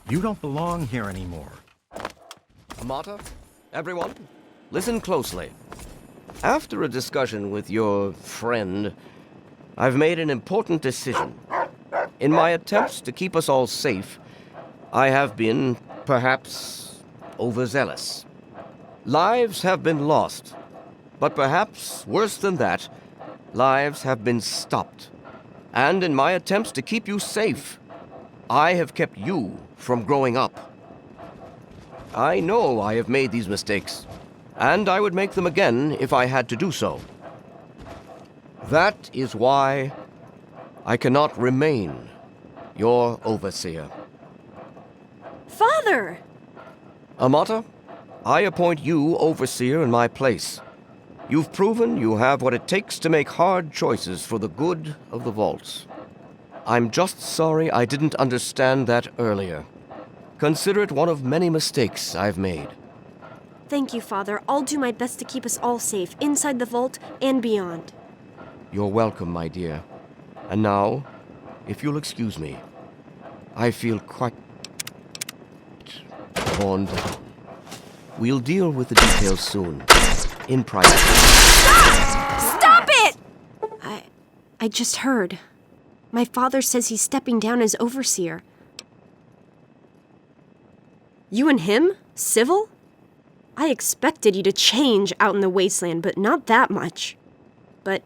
You don't belong here anymore. Amata, everyone, listen closely. After a discussion with your friend, I've made an important decision. In my attempts to keep us all safe, I have been, perhaps, overzealous. Lives have been lost, but perhaps worse than that, lives have been stopped. And in my attempts to keep you safe, I have kept you from growing up. I know I have made these mistakes, and I would make them again if I had to do so. That is why I cannot remain your overseer. Father! Amata, I appoint you overseer in my place. You've proven you have what it takes to make hard choices for the good of the vaults. I'm just sorry I didn't understand that earlier. Consider it one of many mistakes I've made. Thank you, Father. I'll do my best to keep us all safe, inside the vault and beyond. You're welcome, my dear. And now, if you'll excuse me, I feel quite worn down. We'll deal with the details soon, in private. Stop it! I just heard. My father says he's stepping down as overseer. You and him? Civil? I expected you to change out in the wasteland, but not that much. But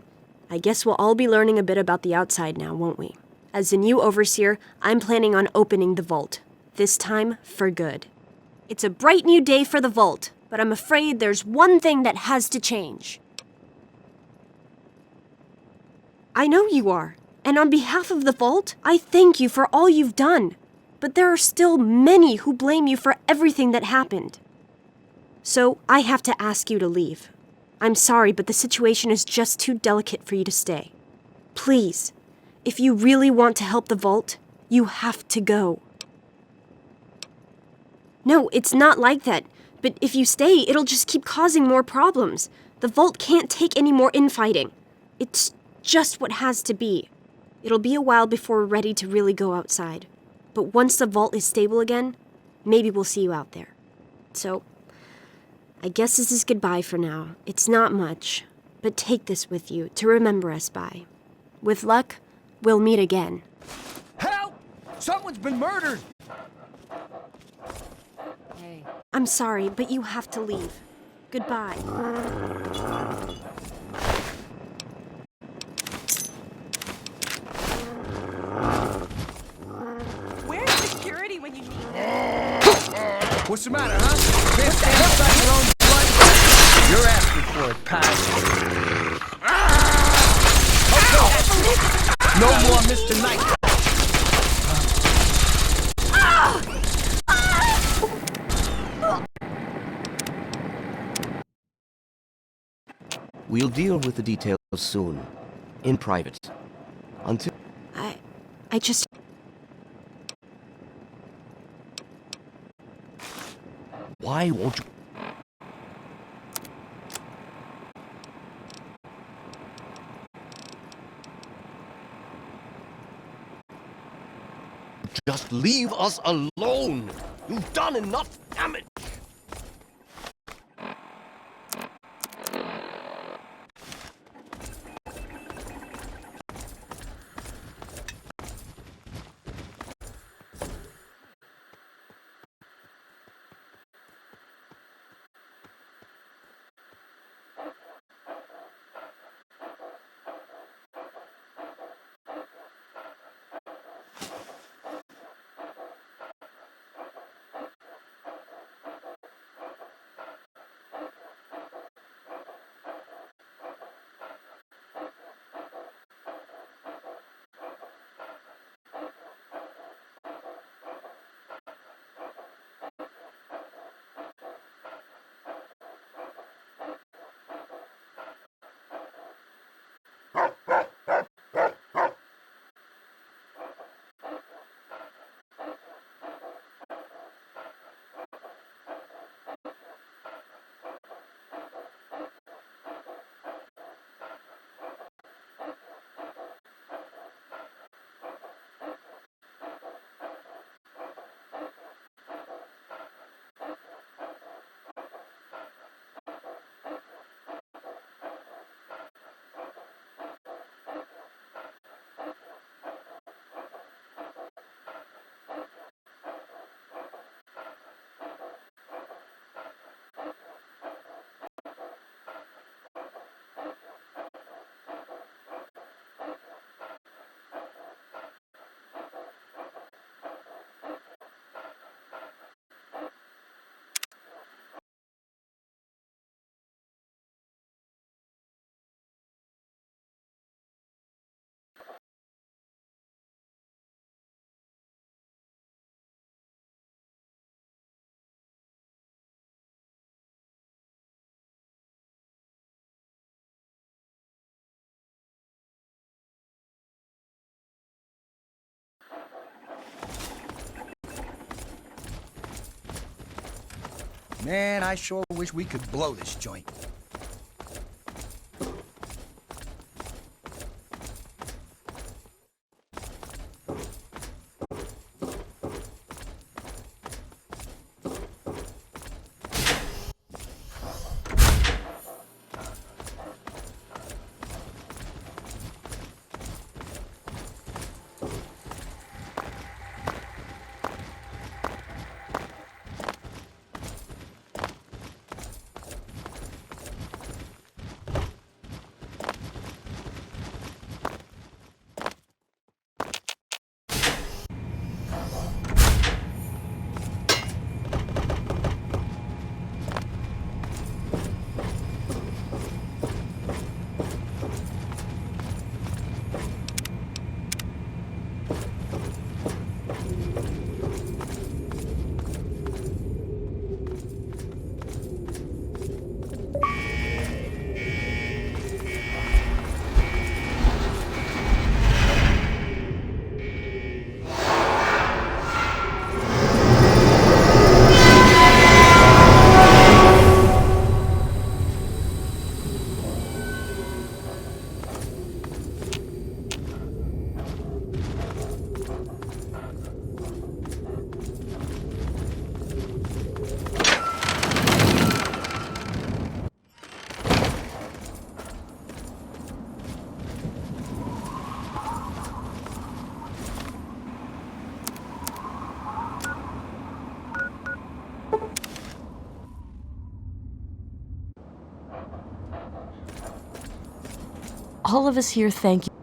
I guess we'll all be learning a bit about the outside now, won't we? As the new overseer, I'm planning on opening the vault. This time, for good. It's a bright new day for the vault, but I'm afraid there's one thing that has to change. I know you are. And on behalf of the vault, I thank you for all you've done. But there are still many who blame you for everything that happened. So I have to ask you to leave. I'm sorry, but the situation is just too delicate for you to stay. Please, if you really want to help the vault, you have to go. No, it's not like that. But if you stay, it'll just keep causing more problems. The vault can't take any more infighting. It's just what has to be. It'll be a while before we're ready to really go outside. But once the vault is stable again, maybe we'll see you out there. So, I guess this is goodbye for now. It's not much, but take this with you to remember us by. With luck, we'll meet again. Help! Someone's been murdered! Hey. I'm sorry, but you have to leave. Goodbye. What's the matter, huh? Can't stand outside your own blood? You're asking for it, pal. Okay. No more Mr. Knight. We'll deal with the details soon, in private. Until... I just... Why won't you... Just leave us alone! You've done enough damage! Man, I sure wish we could blow this joint. All of us here thank you.